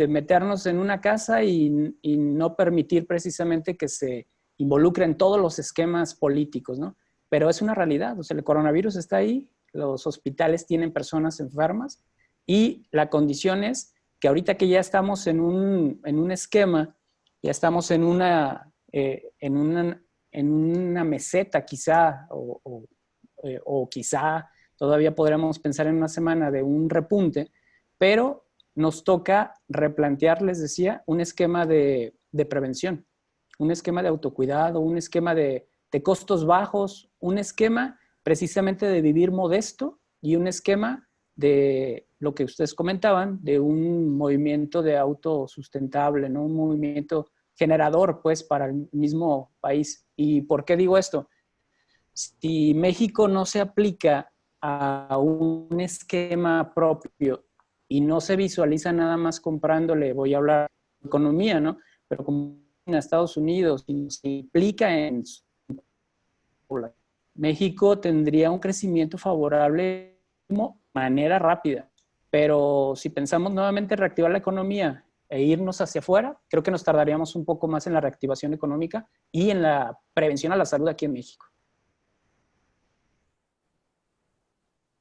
[SPEAKER 1] meternos en una casa y no permitir precisamente que se involucren todos los esquemas políticos, ¿no? Pero es una realidad, o sea, el coronavirus está ahí, los hospitales tienen personas enfermas, y la condición es que ahorita que ya estamos en un esquema, ya estamos en una meseta quizá, o quizá todavía podremos pensar en una semana de un repunte, pero nos toca replantear, les decía, un esquema de prevención, un esquema de autocuidado, un esquema de costos bajos, un esquema precisamente de vivir modesto, y un esquema de lo que ustedes comentaban, de un movimiento de autosustentable, ¿no? Un movimiento generador, pues, para el mismo país. ¿Y por qué digo esto? Si México no se aplica a un esquema propio y no se visualiza nada más comprándole, voy a hablar de economía, ¿no? Pero como en Estados Unidos, y se implica en México, tendría un crecimiento favorable de manera rápida. Pero si pensamos nuevamente en reactivar la economía e irnos hacia afuera, creo que nos tardaríamos un poco más en la reactivación económica y en la prevención a la salud aquí en México.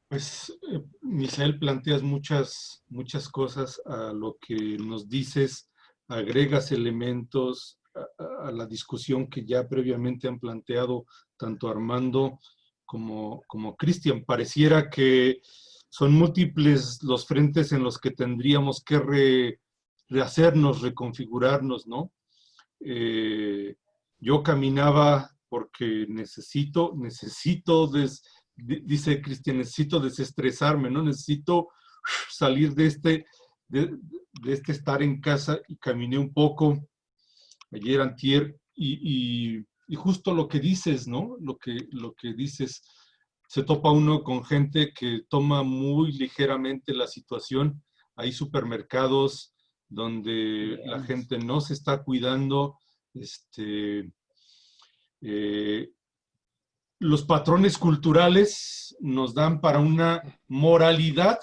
[SPEAKER 4] Pues, Misael, planteas muchas cosas a lo que nos dices, agregas elementos a la discusión que ya previamente han planteado tanto Armando como Cristian. Pareciera que son múltiples los frentes en los que tendríamos que rehacernos, reconfigurarnos, ¿no? Yo caminaba porque dice Cristian, necesito desestresarme, ¿no? Necesito salir de este estar en casa, y caminé un poco ayer, antier, y justo lo que dices, ¿no? Lo que dices, se topa uno con gente que toma muy ligeramente la situación. Hay supermercados donde la gente no se está cuidando, los patrones culturales nos dan para una moralidad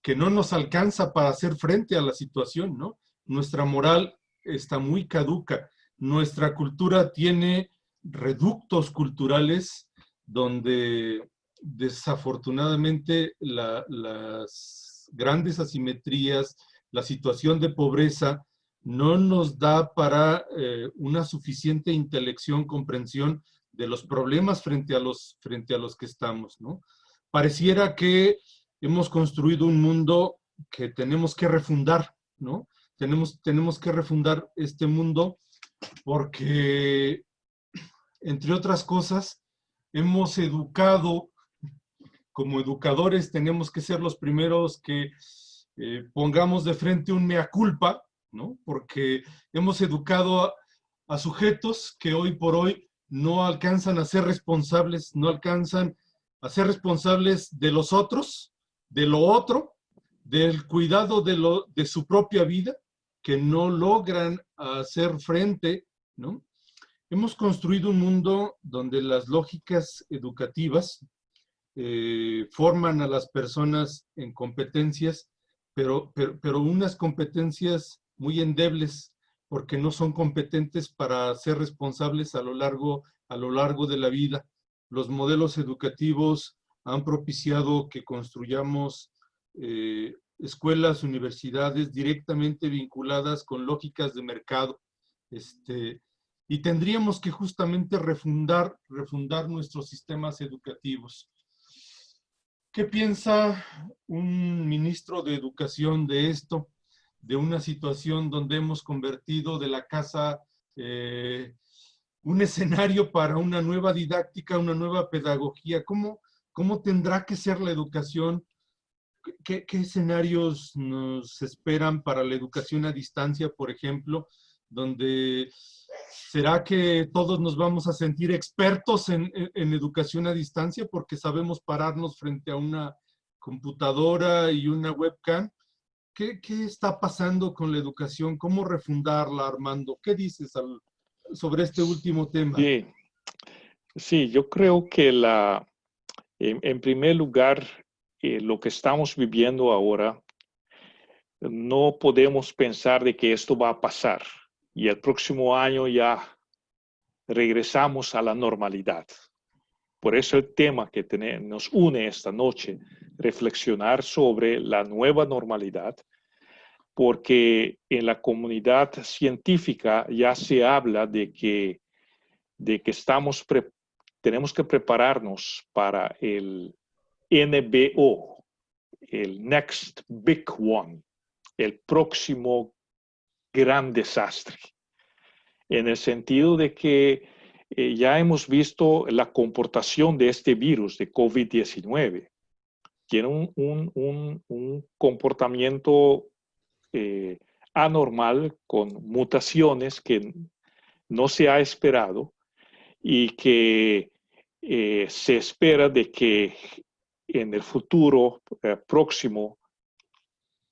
[SPEAKER 4] que no nos alcanza para hacer frente a la situación, ¿no? Nuestra moral está muy caduca. Nuestra cultura tiene reductos culturales donde desafortunadamente las grandes asimetrías, la situación de pobreza, no nos da para una suficiente intelección, comprensión de los problemas frente a los que estamos, ¿no? Pareciera que hemos construido un mundo que tenemos que refundar, ¿no? Tenemos que refundar este mundo porque, entre otras cosas, hemos educado, como educadores tenemos que ser los primeros que pongamos de frente un mea culpa, ¿no? Porque hemos educado a sujetos que hoy por hoy no alcanzan a ser responsables, no alcanzan a ser responsables de los otros, de lo otro, del cuidado de su propia vida, que no logran hacer frente, ¿no? Hemos construido un mundo donde las lógicas educativas forman a las personas en competencias, pero unas competencias muy endebles, porque no son competentes para ser responsables a lo largo de la vida. Los modelos educativos han propiciado que construyamos escuelas, universidades directamente vinculadas con lógicas de mercado. Y tendríamos que justamente refundar nuestros sistemas educativos. ¿Qué piensa un ministro de Educación de esto? De una situación donde hemos convertido de la casa un escenario para una nueva didáctica, una nueva pedagogía. ¿Cómo tendrá que ser la educación? ¿Qué escenarios nos esperan para la educación a distancia, por ejemplo? Donde ¿será que todos nos vamos a sentir expertos en educación a distancia porque sabemos pararnos frente a una computadora y una webcam? ¿Qué está pasando con la educación? ¿Cómo refundarla, Armando? ¿Qué dices sobre este último tema?
[SPEAKER 2] Sí, yo creo que en primer lugar, lo que estamos viviendo ahora, no podemos pensar de que esto va a pasar y el próximo año ya regresamos a la normalidad. Por eso el tema que nos une esta noche, reflexionar sobre la nueva normalidad, porque en la comunidad científica ya se habla de que tenemos que prepararnos para el NBO, el Next Big One, el próximo gran desastre, en el sentido de que ya hemos visto la comportación de este virus de COVID-19. Tiene un comportamiento anormal con mutaciones que no se ha esperado y que se espera de que en el futuro próximo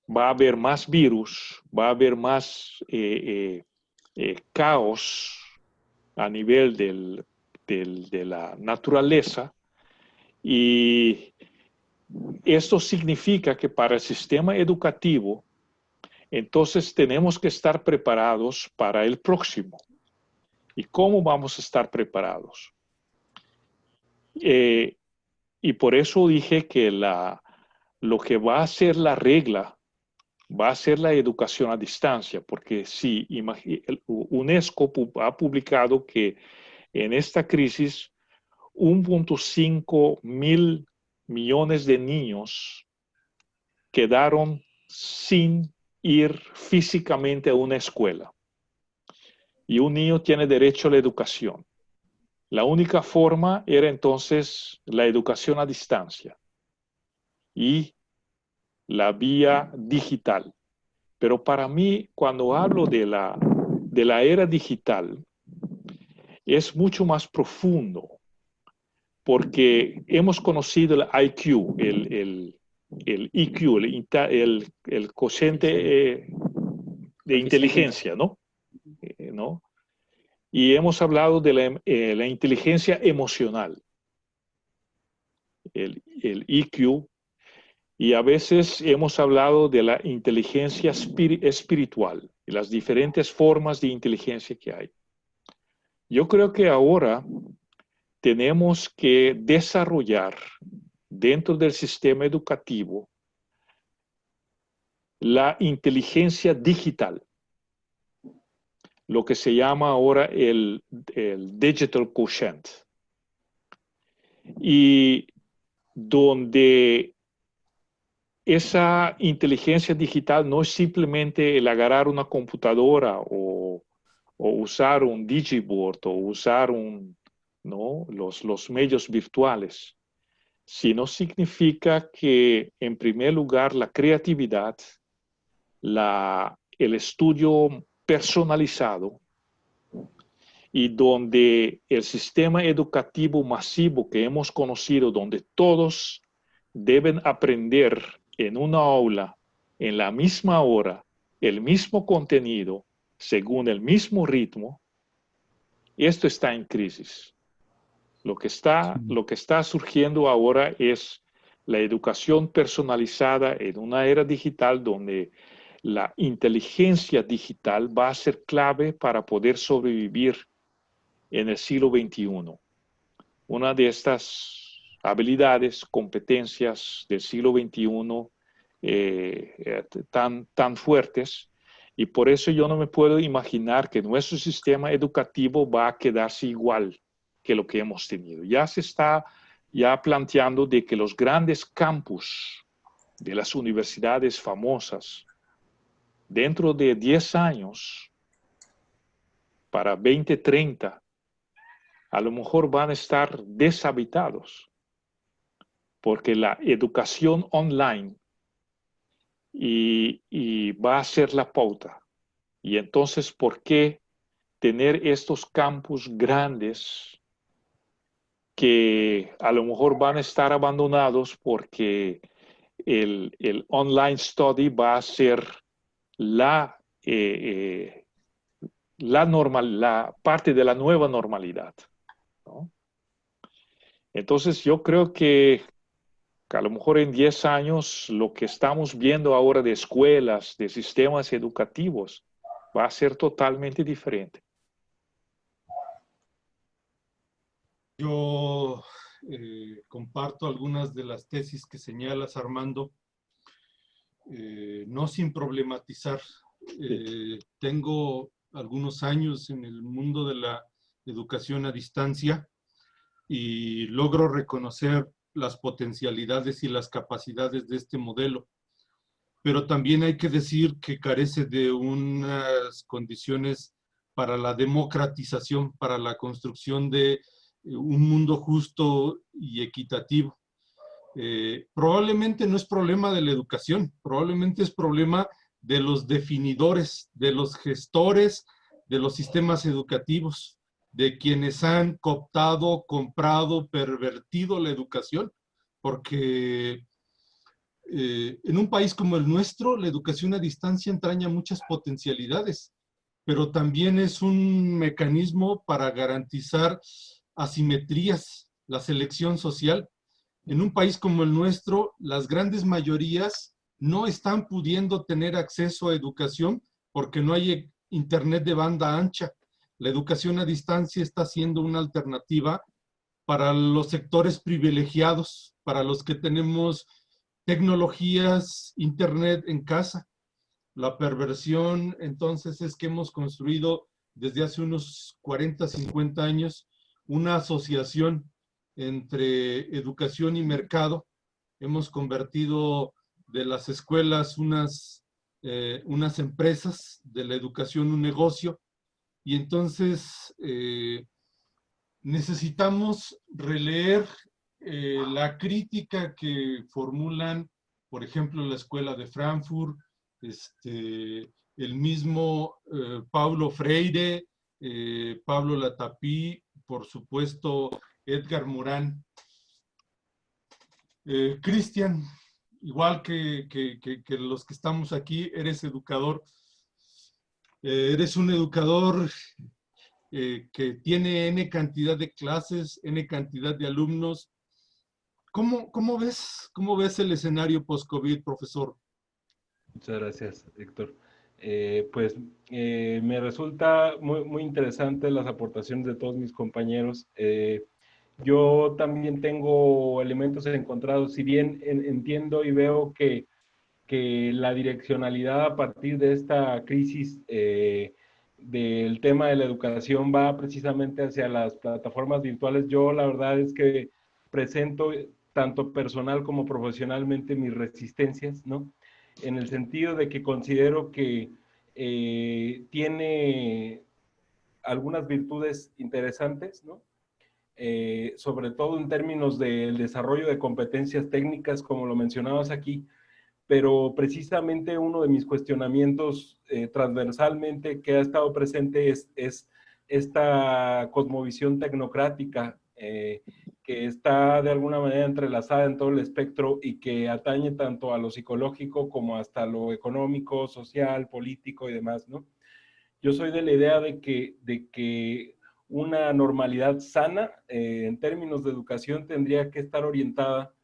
[SPEAKER 2] va a haber más virus, va a haber más caos a nivel de la naturaleza, y esto significa que para el sistema educativo entonces tenemos que estar preparados para el próximo. ¿Y cómo vamos a estar preparados? Y por eso dije que lo que va a ser la regla va a ser la educación a distancia, porque si UNESCO ha publicado que en esta crisis 1.5 mil millones de niños quedaron sin ir físicamente a una escuela. Y un niño tiene derecho a la educación. La única forma era entonces la educación a distancia y la vía digital. Pero para mí, cuando hablo de la era digital, es mucho más profundo, porque hemos conocido el IQ, el EQ, el cociente de inteligencia, ¿no? Y hemos hablado de la inteligencia emocional, el EQ, Y a veces hemos hablado de la inteligencia espiritual y las diferentes formas de inteligencia que hay. Yo creo que ahora tenemos que desarrollar dentro del sistema educativo la inteligencia digital, lo que se llama ahora el digital quotient. Y donde esa inteligencia digital no es simplemente el agarrar una computadora o usar un digiboard o usar ¿no? los medios virtuales, sino significa que, en primer lugar, la creatividad, el estudio personalizado, y donde el sistema educativo masivo que hemos conocido, donde todos deben aprender en una aula, en la misma hora, el mismo contenido, según el mismo ritmo, esto está en crisis. Lo que está surgiendo ahora es la educación personalizada en una era digital donde la inteligencia digital va a ser clave para poder sobrevivir en el siglo XXI. Una de estas habilidades, competencias del siglo XXI tan fuertes, y por eso yo no me puedo imaginar que nuestro sistema educativo va a quedarse igual que lo que hemos tenido. Ya se está planteando de que los grandes campus de las universidades famosas, dentro de 10 años, para 2030, a lo mejor van a estar deshabitados, porque la educación online y va a ser la pauta. Y entonces, ¿por qué tener estos campus grandes que a lo mejor van a estar abandonados porque el online study va a ser la parte de la nueva normalidad, ¿no? Entonces yo creo que a lo mejor en 10 años lo que estamos viendo ahora de escuelas, de sistemas educativos, va a ser totalmente diferente.
[SPEAKER 4] Yo comparto algunas de las tesis que señalas, Armando, no sin problematizar. Tengo algunos años en el mundo de la educación a distancia y logro reconocer las potencialidades y las capacidades de este modelo. Pero también hay que decir que carece de unas condiciones para la democratización, para la construcción de un mundo justo y equitativo. Probablemente no es problema de la educación, probablemente es problema de los definidores, de los gestores de los sistemas educativos, de quienes han cooptado, comprado, pervertido la educación, porque en un país como el nuestro, la educación a distancia entraña muchas potencialidades, pero también es un mecanismo para garantizar asimetrías, la selección social. En un país como el nuestro, las grandes mayorías no están pudiendo tener acceso a educación porque no hay internet de banda ancha. La educación a distancia está siendo una alternativa para los sectores privilegiados, para los que tenemos tecnologías, internet en casa. La perversión, entonces, es que hemos construido desde hace unos 40, 50 años una asociación entre educación y mercado. Hemos convertido de las escuelas unas empresas, de la educación un negocio, y entonces necesitamos releer la crítica que formulan, por ejemplo, la Escuela de Frankfurt, el mismo Paulo Freire, Pablo Latapí, por supuesto, Edgar Morán. Cristian, igual que los que estamos aquí, eres educador. Eres un educador que tiene N cantidad de clases, N cantidad de alumnos. ¿Cómo ves el escenario post-COVID, profesor?
[SPEAKER 5] Muchas gracias, Héctor. Me resulta muy interesante las aportaciones de todos mis compañeros. Yo también tengo elementos encontrados, si bien entiendo y veo que la direccionalidad a partir de esta crisis del tema de la educación va precisamente hacia las plataformas virtuales. Yo la verdad es que presento tanto personal como profesionalmente mis resistencias, ¿no? En el sentido de que considero que tiene algunas virtudes interesantes, ¿no? Sobre todo en términos del desarrollo de competencias técnicas, como lo mencionabas aquí, pero precisamente uno de mis cuestionamientos transversalmente que ha estado presente es esta cosmovisión tecnocrática que está de alguna manera entrelazada en todo el espectro y que atañe tanto a lo psicológico como hasta lo económico, social, político y demás, ¿no? Yo soy de la idea de que una normalidad sana en términos de educación tendría que estar orientada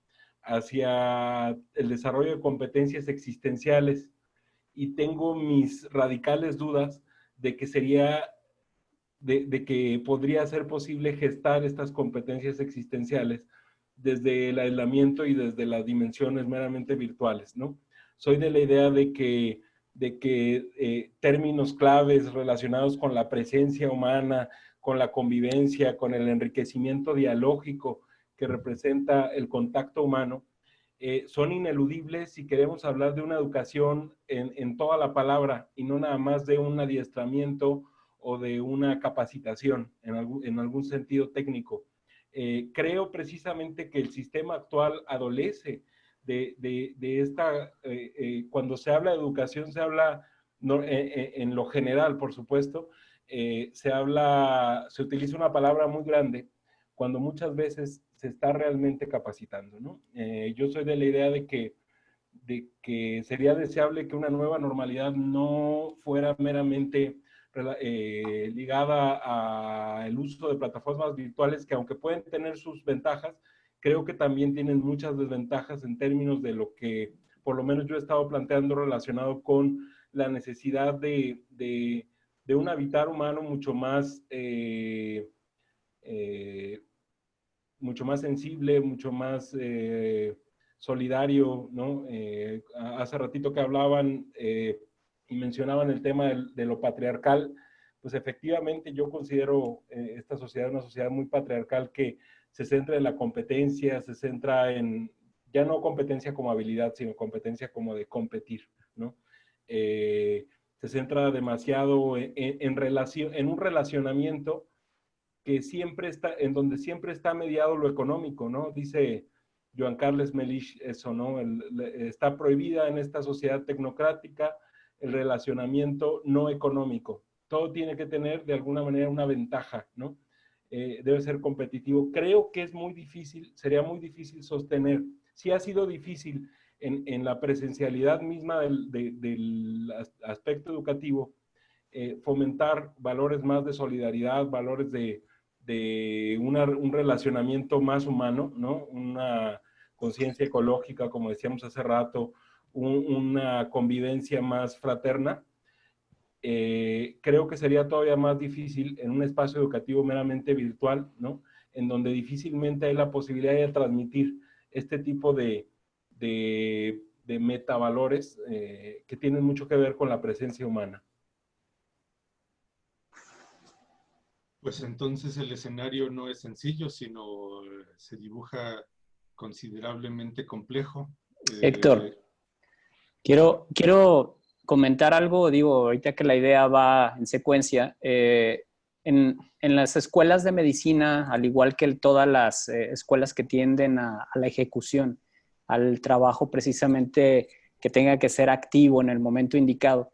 [SPEAKER 5] hacia el desarrollo de competencias existenciales y tengo mis radicales dudas de que de que podría ser posible gestar estas competencias existenciales desde el aislamiento y desde las dimensiones meramente virtuales, ¿no? Soy de la idea de que términos claves relacionados con la presencia humana, con la convivencia, con el enriquecimiento dialógico que representa el contacto humano, son ineludibles si queremos hablar de una educación en toda la palabra y no nada más de un adiestramiento o de una capacitación en algún sentido técnico. Creo precisamente que el sistema actual adolece de esta, cuando se habla de educación, se habla no, en lo general, por supuesto, se utiliza una palabra muy grande cuando muchas veces se está realmente capacitando, ¿no? Yo soy de la idea de que sería deseable que una nueva normalidad no fuera meramente ligada al uso de plataformas virtuales que aunque pueden tener sus ventajas, creo que también tienen muchas desventajas en términos de lo que por lo menos yo he estado planteando relacionado con la necesidad de un habitar humano mucho más sensible, mucho más solidario, ¿no? Hace ratito que hablaban y mencionaban el tema de lo patriarcal, pues efectivamente yo considero esta sociedad una sociedad muy patriarcal que se centra en la competencia, se centra en, ya no competencia como habilidad, sino competencia como de competir, ¿no? Se centra demasiado en un relacionamiento que siempre está, en donde siempre está mediado lo económico, ¿no? Dice Joan Carles Melich eso, ¿no? Está prohibida en esta sociedad tecnocrática el relacionamiento no económico. Todo tiene que tener de alguna manera una ventaja, ¿no? Debe ser competitivo. Creo que es muy difícil, sería muy difícil sostener. Sí ha sido difícil en la presencialidad misma del aspecto educativo, fomentar valores más de solidaridad, valores de un relacionamiento más humano, ¿no? Una conciencia ecológica, como decíamos hace rato, una convivencia más fraterna. Creo que sería todavía más difícil en un espacio educativo meramente virtual, ¿no? En donde difícilmente hay la posibilidad de transmitir este tipo de metavalores que tienen mucho que ver con la presencia humana.
[SPEAKER 4] Pues entonces el escenario no es sencillo, sino se dibuja considerablemente complejo.
[SPEAKER 1] Héctor, quiero comentar algo, digo, ahorita que la idea va en secuencia. En las escuelas de medicina, al igual que todas las escuelas que tienden a la ejecución, al trabajo precisamente que tenga que ser activo en el momento indicado,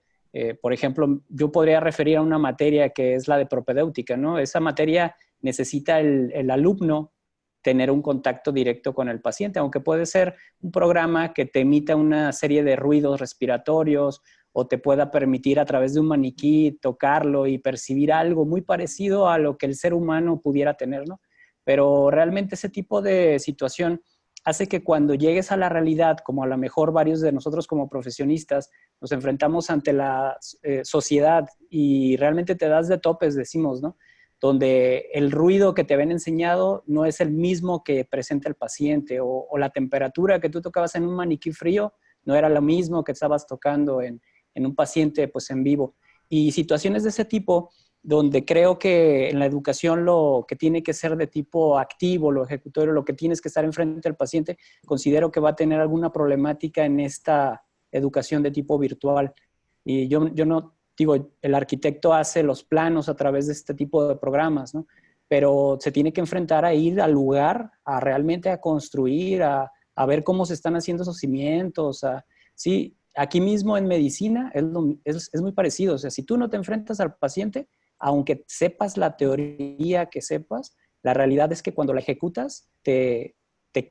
[SPEAKER 1] por ejemplo, yo podría referir a una materia que es la de propedéutica, ¿no? Esa materia necesita el alumno tener un contacto directo con el paciente, aunque puede ser un programa que te emita una serie de ruidos respiratorios o te pueda permitir a través de un maniquí tocarlo y percibir algo muy parecido a lo que el ser humano pudiera tener, ¿no? Pero realmente ese tipo de situación hace que cuando llegues a la realidad, como a lo mejor varios de nosotros como profesionistas, nos enfrentamos ante la sociedad y realmente te das de topes, decimos, ¿no? Donde el ruido que te habían enseñado no es el mismo que presenta el paciente, o la temperatura que tú tocabas en un maniquí frío no era lo mismo que estabas tocando en un paciente pues en vivo. Y situaciones de ese tipo, donde creo que en la educación lo que tiene que ser de tipo activo, lo ejecutorio, lo que tienes que estar enfrente del paciente, considero que va a tener alguna problemática en esta educación de tipo virtual. Y yo no digo, el arquitecto hace los planos a través de este tipo de programas, ¿no? Pero se tiene que enfrentar a ir al lugar, a realmente a construir, a ver cómo se están haciendo esos cimientos. Sí, aquí mismo en medicina es muy parecido. O sea, si tú no te enfrentas al paciente, aunque sepas la teoría que sepas, la realidad es que cuando la ejecutas te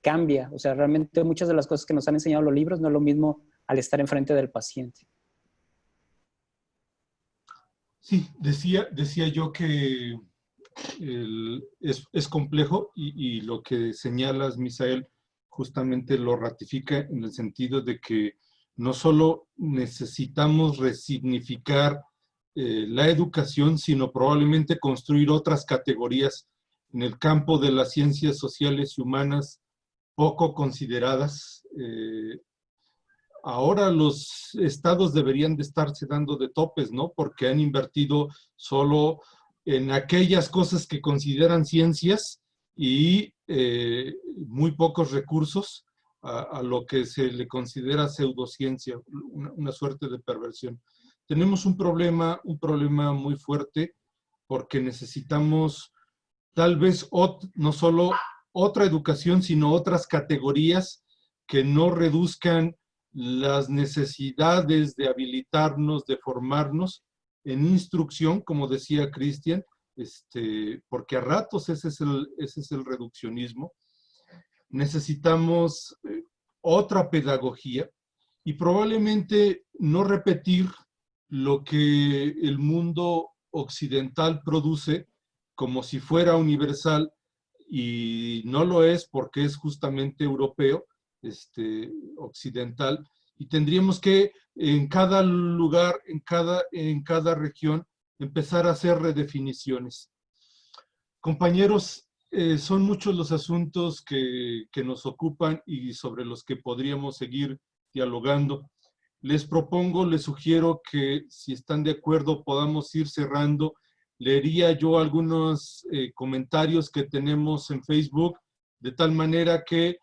[SPEAKER 1] cambia. O sea, realmente muchas de las cosas que nos han enseñado los libros no es lo mismo al estar enfrente del paciente.
[SPEAKER 4] Sí, decía yo que es complejo y lo que señalas, Misael, justamente lo ratifica en el sentido de que no solo necesitamos resignificar la educación, sino probablemente construir otras categorías en el campo de las ciencias sociales y humanas poco consideradas. Ahora los estados deberían de estarse dando de topes, ¿no? Porque han invertido solo en aquellas cosas que consideran ciencias y muy pocos recursos a lo que se le considera pseudociencia, una suerte de perversión. Tenemos un problema muy fuerte porque necesitamos tal vez no solo otra educación, sino otras categorías que no reduzcan las necesidades de habilitarnos, de formarnos en instrucción, como decía Cristian, porque a ratos ese es el reduccionismo. Necesitamos otra pedagogía y probablemente no repetir lo que el mundo occidental produce como si fuera universal, y no lo es porque es justamente europeo, occidental, y tendríamos que en cada lugar, en cada región, empezar a hacer redefiniciones. Compañeros, son muchos los asuntos que nos ocupan y sobre los que podríamos seguir dialogando. Les propongo, les sugiero que si están de acuerdo podamos ir cerrando. Leería yo algunos comentarios que tenemos en Facebook, de tal manera que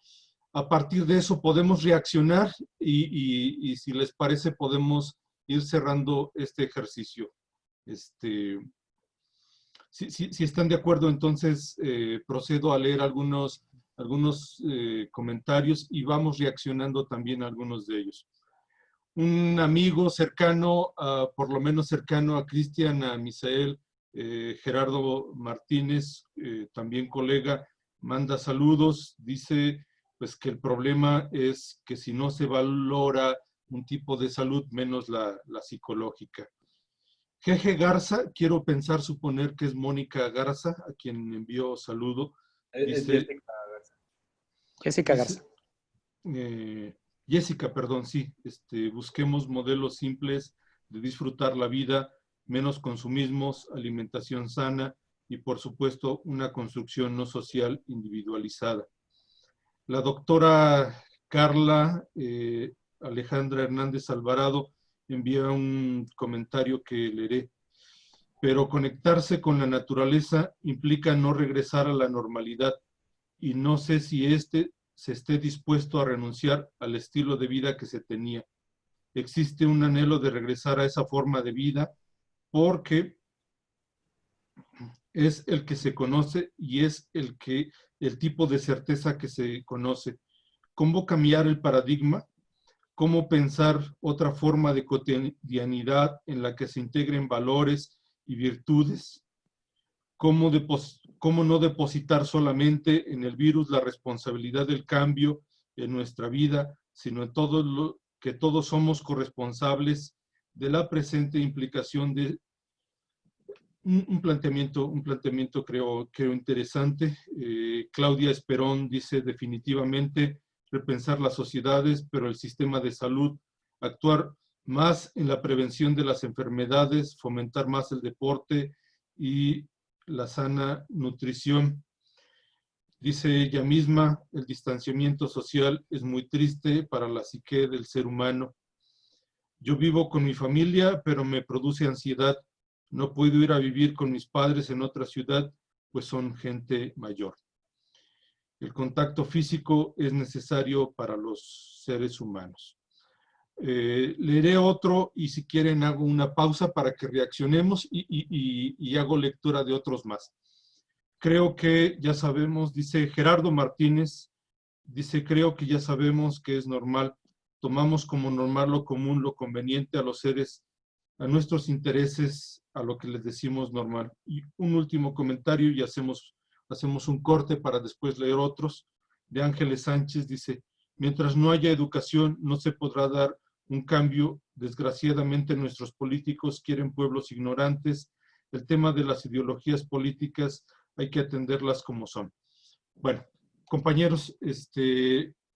[SPEAKER 4] a partir de eso podemos reaccionar y si les parece podemos ir cerrando este ejercicio. Si están de acuerdo, entonces procedo a leer algunos comentarios y vamos reaccionando también a algunos de ellos. Un amigo cercano, por lo menos cercano a Cristian, a Misael, Gerardo Martínez, también colega, manda saludos, dice pues que el problema es que si no se valora un tipo de salud, menos la psicológica. Jeje Garza, quiero pensar, suponer que es Mónica Garza, a quien envió saludo. Dice,
[SPEAKER 1] Jessica Garza.
[SPEAKER 4] Jessica, perdón, sí. Busquemos modelos simples de disfrutar la vida, menos consumismos, alimentación sana y, por supuesto, una construcción no social individualizada. La doctora Carla Alejandra Hernández Alvarado envía un comentario que leeré. Pero conectarse con la naturaleza implica no regresar a la normalidad y no sé si se esté dispuesto a renunciar al estilo de vida que se tenía. Existe un anhelo de regresar a esa forma de vida porque es el que se conoce y es el tipo de certeza que se conoce. ¿Cómo cambiar el paradigma? ¿Cómo pensar otra forma de cotidianidad en la que se integren valores y virtudes? ¿Cómo no depositar solamente en el virus la responsabilidad del cambio en nuestra vida, sino en que todos somos corresponsables de la presente implicación de un planteamiento creo interesante. Claudia Esperón dice definitivamente repensar las sociedades, pero el sistema de salud, actuar más en la prevención de las enfermedades, fomentar más el deporte y la sana nutrición. Dice ella misma, el distanciamiento social es muy triste para la psique del ser humano. Yo vivo con mi familia, pero me produce ansiedad. No puedo ir a vivir con mis padres en otra ciudad, pues son gente mayor. El contacto físico es necesario para los seres humanos. Leeré otro y si quieren hago una pausa para que reaccionemos y hago lectura de otros más. Creo que ya sabemos, dice Gerardo Martínez, dice, creo que ya sabemos que es normal. Tomamos como normal lo común, lo conveniente a los seres, a nuestros intereses, a lo que les decimos normal. Y un último comentario y hacemos un corte para después leer otros. De Ángeles Sánchez dice, mientras no haya educación no se podrá dar un cambio. Desgraciadamente nuestros políticos quieren pueblos ignorantes. El tema de las ideologías políticas hay que atenderlas como son. Bueno, compañeros,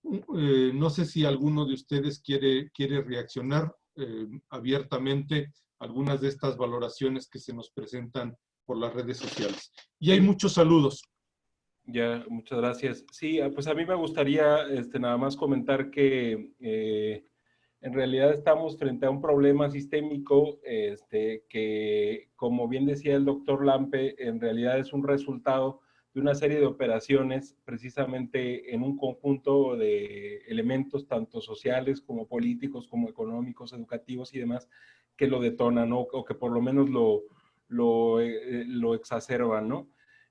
[SPEAKER 4] no sé si alguno de ustedes quiere reaccionar abiertamente a algunas de estas valoraciones que se nos presentan por las redes sociales. Y hay muchos saludos.
[SPEAKER 5] Ya, muchas gracias. Sí, pues a mí me gustaría nada más comentar que en realidad estamos frente a un problema sistémico que, como bien decía el doctor Lampe, en realidad es un resultado de una serie de operaciones precisamente en un conjunto de elementos tanto sociales como políticos, como económicos, educativos y demás que lo detonan, ¿no? O que por lo menos lo exacerban, ¿no?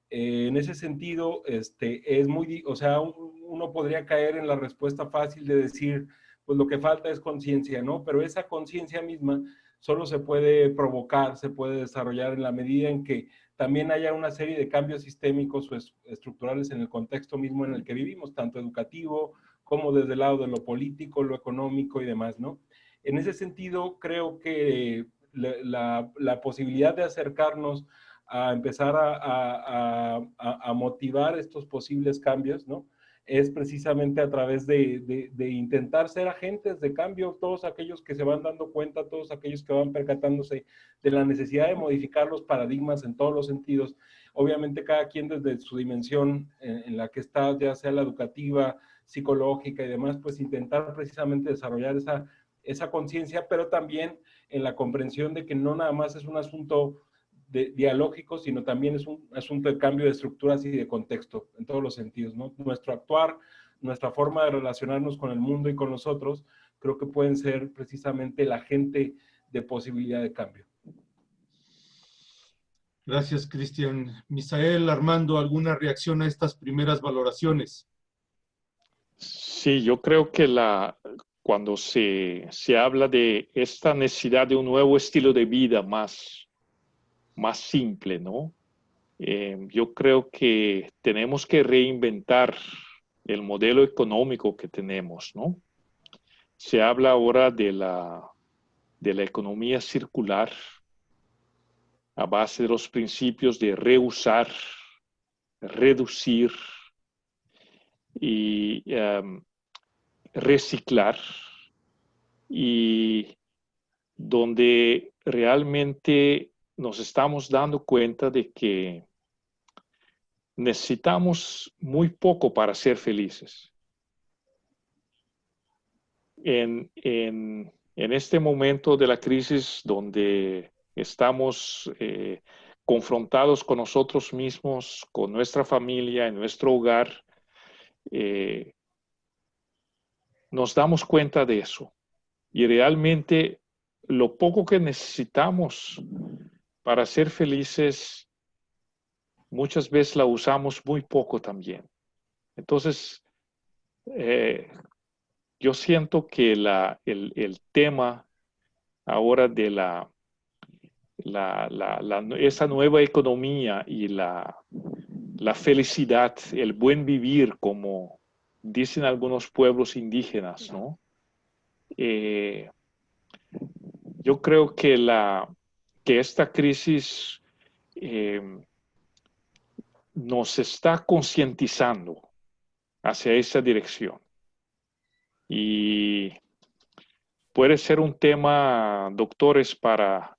[SPEAKER 5] En ese sentido, es muy, o sea, uno podría caer en la respuesta fácil de decir, pues lo que falta es conciencia, ¿no? Pero esa conciencia misma solo se puede provocar, se puede desarrollar en la medida en que también haya una serie de cambios sistémicos o estructurales en el contexto mismo en el que vivimos, tanto educativo como desde el lado de lo político, lo económico y demás, ¿no? En ese sentido, creo que la posibilidad de acercarnos a empezar a motivar estos posibles cambios, ¿no? Es precisamente a través de intentar ser agentes de cambio, todos aquellos que se van dando cuenta, todos aquellos que van percatándose de la necesidad de modificar los paradigmas en todos los sentidos. Obviamente cada quien desde su dimensión en la que está, ya sea la educativa, psicológica y demás, pues intentar precisamente desarrollar esa conciencia, pero también en la comprensión de que no nada más es un asunto dialógico, sino también es un asunto de cambio de estructuras y de contexto, en todos los sentidos, ¿no? Nuestro actuar, nuestra forma de relacionarnos con el mundo y con los otros, creo que pueden ser precisamente el agente de posibilidad de cambio.
[SPEAKER 4] Gracias, Cristian. Misael, Armando, ¿alguna reacción a estas primeras valoraciones?
[SPEAKER 2] Sí, yo creo que cuando se habla de esta necesidad de un nuevo estilo de vida más simple, ¿no? Yo creo que tenemos que reinventar el modelo económico que tenemos, ¿no? Se habla ahora de la economía circular a base de los principios de reusar, reducir y reciclar, y donde realmente nos estamos dando cuenta de que necesitamos muy poco para ser felices. En este momento de la crisis donde estamos confrontados con nosotros mismos, con nuestra familia, en nuestro hogar, nos damos cuenta de eso. Y realmente lo poco que necesitamos para ser felices, muchas veces la usamos muy poco también. Entonces, yo siento que el tema ahora de esa nueva economía y la felicidad, el buen vivir, como dicen algunos pueblos indígenas, ¿no? Yo creo que esta crisis nos está concientizando hacia esa dirección. Y puede ser un tema, doctores, para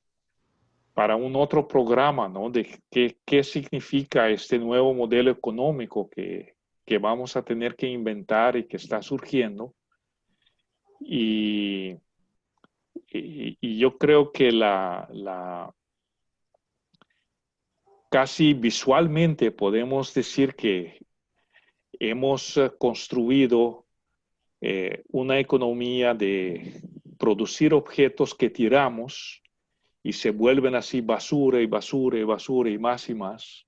[SPEAKER 2] un otro programa, ¿no? De qué significa este nuevo modelo económico que vamos a tener que inventar y que está surgiendo. Y yo creo que casi visualmente podemos decir que hemos construido una economía de producir objetos que tiramos y se vuelven así basura y basura y basura y más y más.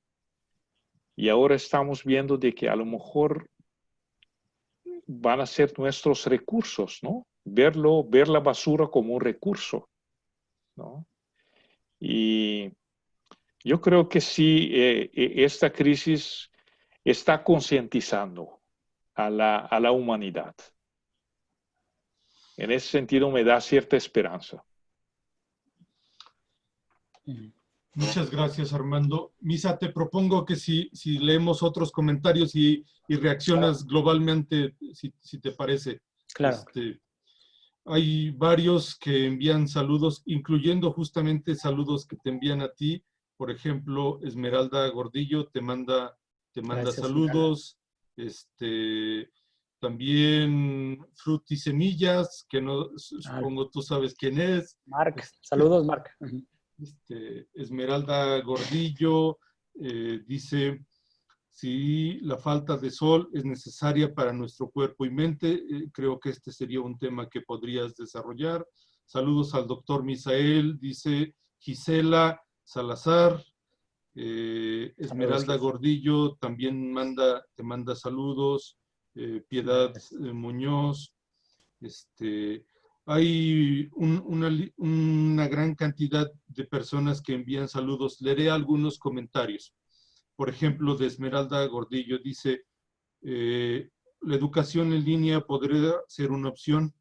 [SPEAKER 2] Y ahora estamos viendo de que a lo mejor van a ser nuestros recursos, ¿no? Ver la basura como un recurso, ¿no? Y yo creo que sí, esta crisis está concientizando a la humanidad. En ese sentido me da cierta esperanza.
[SPEAKER 4] Muchas gracias, Armando. Misa, te propongo que si leemos otros comentarios y reaccionas globalmente, si te parece.
[SPEAKER 1] Claro.
[SPEAKER 4] Hay varios que envían saludos, incluyendo justamente saludos que te envían a ti. Por ejemplo, Esmeralda Gordillo te manda
[SPEAKER 1] Gracias,
[SPEAKER 4] saludos. También Fruit y Semillas, que no supongo tú sabes quién es.
[SPEAKER 1] Marc, saludos, Marc.
[SPEAKER 4] Esmeralda Gordillo dice: si la falta de sol es necesaria para nuestro cuerpo y mente, creo que este sería un tema que podrías desarrollar. Saludos al doctor Misael, dice Gisela Salazar. Esmeralda Gordillo también te manda saludos. Piedad Muñoz. Hay una gran cantidad de personas que envían saludos. Leeré algunos comentarios. Por ejemplo, de Esmeralda Gordillo dice: la educación en línea podría ser una opción,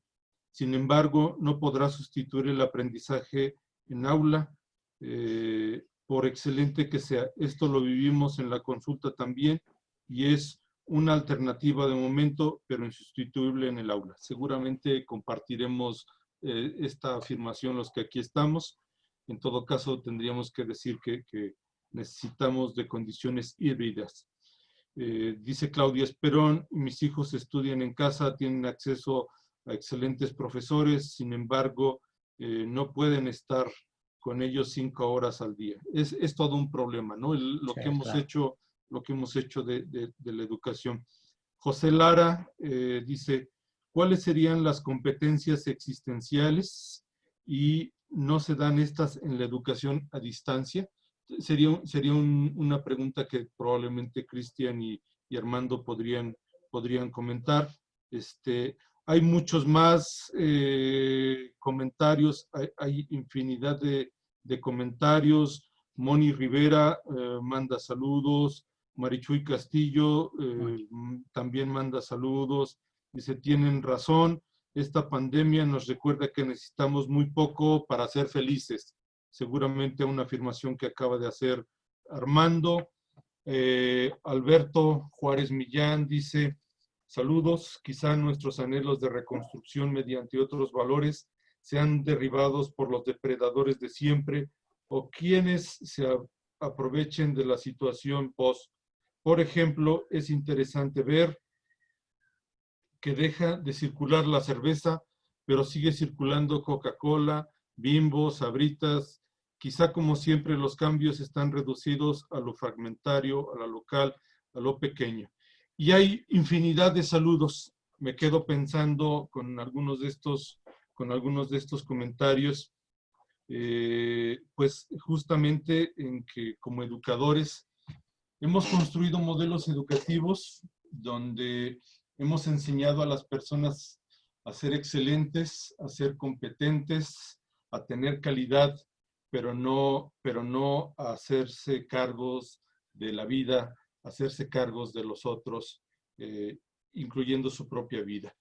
[SPEAKER 4] sin embargo, no podrá sustituir el aprendizaje en aula, por excelente que sea. Esto lo vivimos en la consulta también y es una alternativa de momento, pero insustituible en el aula. Seguramente compartiremos esta afirmación los que aquí estamos. En todo caso, tendríamos que decir que necesitamos de condiciones híbridas. Dice Claudia Esperón: mis hijos estudian en casa, tienen acceso a excelentes profesores, sin embargo, no pueden estar con ellos 5 horas al día. Es todo un problema, ¿no? Lo que hemos hecho de la educación. José Lara dice: ¿cuáles serían las competencias existenciales y no se dan estas en la educación a distancia? Sería una pregunta que probablemente Cristian y Armando podrían comentar. Hay muchos más comentarios, hay infinidad de comentarios. Moni Rivera manda saludos. Marichuy Castillo también manda saludos. Dice: tienen razón, esta pandemia nos recuerda que necesitamos muy poco para ser felices. Seguramente una afirmación que acaba de hacer Armando. Alberto Juárez Millán dice: saludos, quizá nuestros anhelos de reconstrucción mediante otros valores sean derribados por los depredadores de siempre o quienes se aprovechen de la situación post. Por ejemplo, es interesante ver que deja de circular la cerveza, pero sigue circulando Coca-Cola, Bimbo, Sabritas. Quizá, como siempre, los cambios están reducidos a lo fragmentario, a lo local, a lo pequeño. Y hay infinidad de saludos. Me quedo pensando con algunos de estos comentarios, pues justamente en que como educadores hemos construido modelos educativos donde hemos enseñado a las personas a ser excelentes, a ser competentes, a tener calidad, pero no a hacerse cargos de la vida, a hacerse cargos de los otros, incluyendo su propia vida.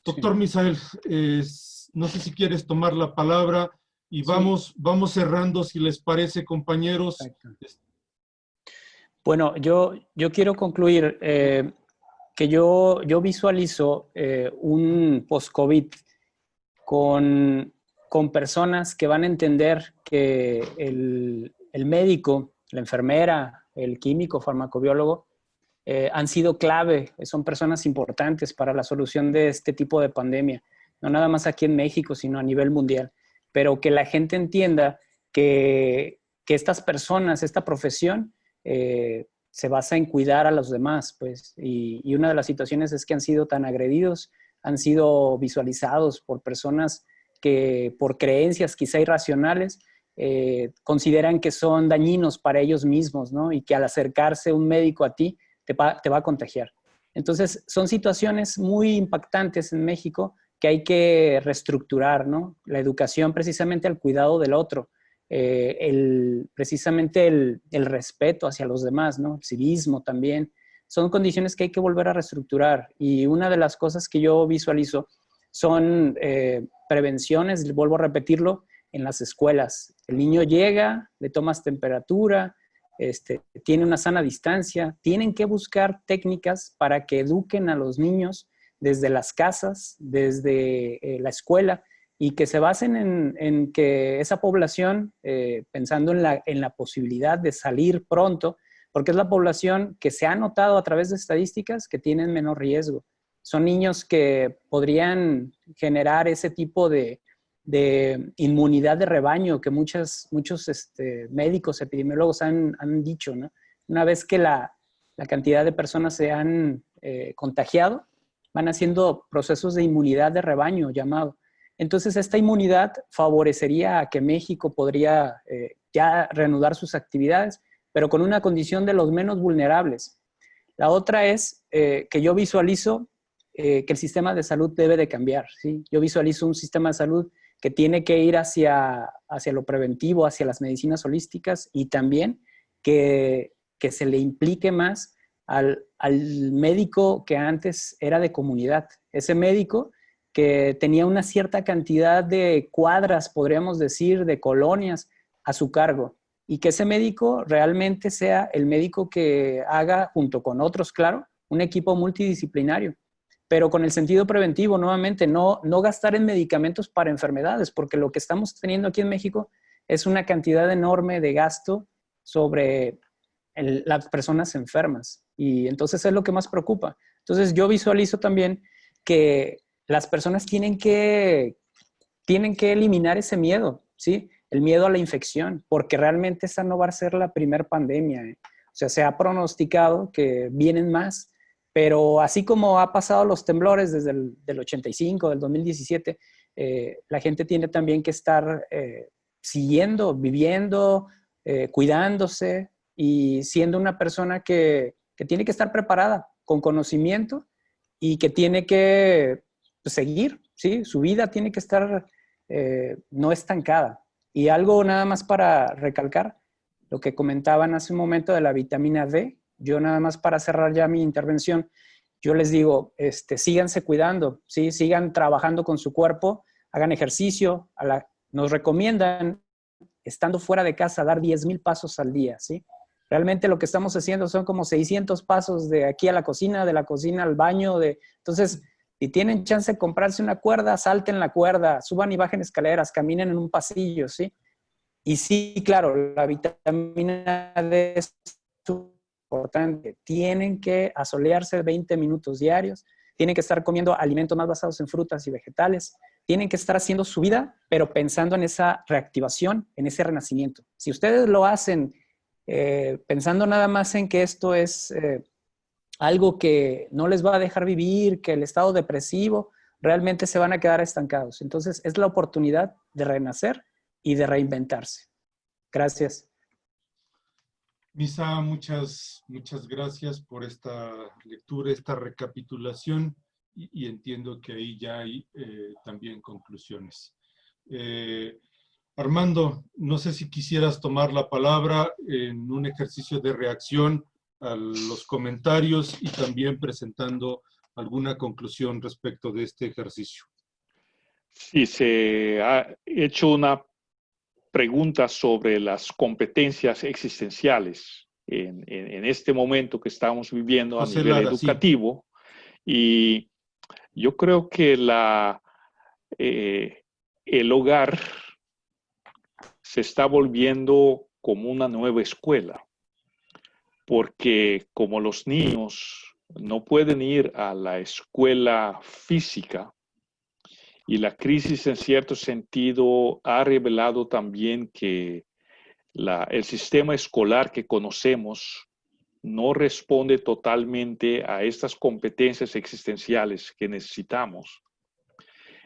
[SPEAKER 4] Doctor Misael, no sé si quieres tomar la palabra y vamos cerrando, si les parece, compañeros.
[SPEAKER 1] Perfecto. Bueno, yo quiero concluir que yo visualizo un post-COVID con personas que van a entender que el médico, la enfermera, el químico, farmacobiólogo, han sido clave, son personas importantes para la solución de este tipo de pandemia, no nada más aquí en México, sino a nivel mundial, pero que la gente entienda que estas personas, esta profesión, se basa en cuidar a los demás, pues, y una de las situaciones es que han sido tan agredidos, han sido visualizados por personas que por creencias quizá irracionales consideran que son dañinos para ellos mismos, ¿no? Y que al acercarse un médico a ti te va a contagiar. Entonces, son situaciones muy impactantes en México que hay que reestructurar, ¿no? La educación precisamente al cuidado del otro, precisamente el respeto hacia los demás, ¿no? El civismo también. Son condiciones que hay que volver a reestructurar. Y una de las cosas que yo visualizo son prevenciones, vuelvo a repetirlo, en las escuelas. El niño llega, le tomas temperatura, tiene una sana distancia. Tienen que buscar técnicas para que eduquen a los niños desde las casas, desde la escuela, y que se basen en que esa población, pensando en la posibilidad de salir pronto, porque es la población que se ha notado a través de estadísticas que tienen menor riesgo. Son niños que podrían generar ese tipo de inmunidad de rebaño que muchos médicos, epidemiólogos han dicho, ¿no? Una vez que la cantidad de personas se han contagiado, van haciendo procesos de inmunidad de rebaño llamado. Entonces, esta inmunidad favorecería a que México podría ya reanudar sus actividades, pero con una condición de los menos vulnerables. La otra es que yo visualizo que el sistema de salud debe de cambiar, ¿sí? Yo visualizo un sistema de salud que tiene que ir hacia lo preventivo, hacia las medicinas holísticas, y también que se le implique más al médico que antes era de comunidad. Ese médico que tenía una cierta cantidad de cuadras, podríamos decir, de colonias a su cargo, y que ese médico realmente sea el médico que haga, junto con otros, claro, un equipo multidisciplinario, pero con el sentido preventivo, nuevamente, no gastar en medicamentos para enfermedades, porque lo que estamos teniendo aquí en México es una cantidad enorme de gasto sobre las personas enfermas, y entonces es lo que más preocupa. Entonces yo visualizo también que las personas tienen que eliminar ese miedo, ¿sí? El miedo a la infección, porque realmente esa no va a ser la primer pandemia, ¿eh? O sea, se ha pronosticado que vienen más, pero así como ha pasado los temblores desde del 85, del 2017, la gente tiene también que estar siguiendo, viviendo, cuidándose y siendo una persona que tiene que estar preparada, con conocimiento, y que tiene que seguir, ¿sí? Su vida tiene que estar no estancada. Y algo nada más para recalcar, lo que comentaban hace un momento de la vitamina D, yo nada más para cerrar ya mi intervención, yo les digo, síganse cuidando, ¿sí? Sigan trabajando con su cuerpo, hagan ejercicio, nos recomiendan, estando fuera de casa, dar 10,000 pasos al día, ¿sí? Realmente lo que estamos haciendo son como 600 pasos de aquí a la cocina, de la cocina al baño, entonces, si tienen chance de comprarse una cuerda, salten la cuerda, suban y bajen escaleras, caminen en un pasillo, ¿sí? Y sí, claro, la vitamina D es importante. Tienen que asolearse 20 minutos diarios, tienen que estar comiendo alimentos más basados en frutas y vegetales, tienen que estar haciendo su vida, pero pensando en esa reactivación, en ese renacimiento. Si ustedes lo hacen pensando nada más en que esto es algo que no les va a dejar vivir, que el estado depresivo, realmente se van a quedar estancados. Entonces, es la oportunidad de renacer y de reinventarse. Gracias.
[SPEAKER 4] Misa, muchas gracias por esta lectura, esta recapitulación, y entiendo que ahí ya hay también conclusiones. Armando, no sé si quisieras tomar la palabra en un ejercicio de reacción a los comentarios y también presentando alguna conclusión respecto de este ejercicio.
[SPEAKER 2] Sí, se ha hecho una pregunta sobre las competencias existenciales en este momento que estamos viviendo a
[SPEAKER 4] José
[SPEAKER 2] nivel
[SPEAKER 4] Lara,
[SPEAKER 2] educativo. Y yo creo que el hogar se está volviendo como una nueva escuela, porque como los niños no pueden ir a la escuela física, y la crisis en cierto sentido ha revelado también que el sistema escolar que conocemos no responde totalmente a estas competencias existenciales que necesitamos.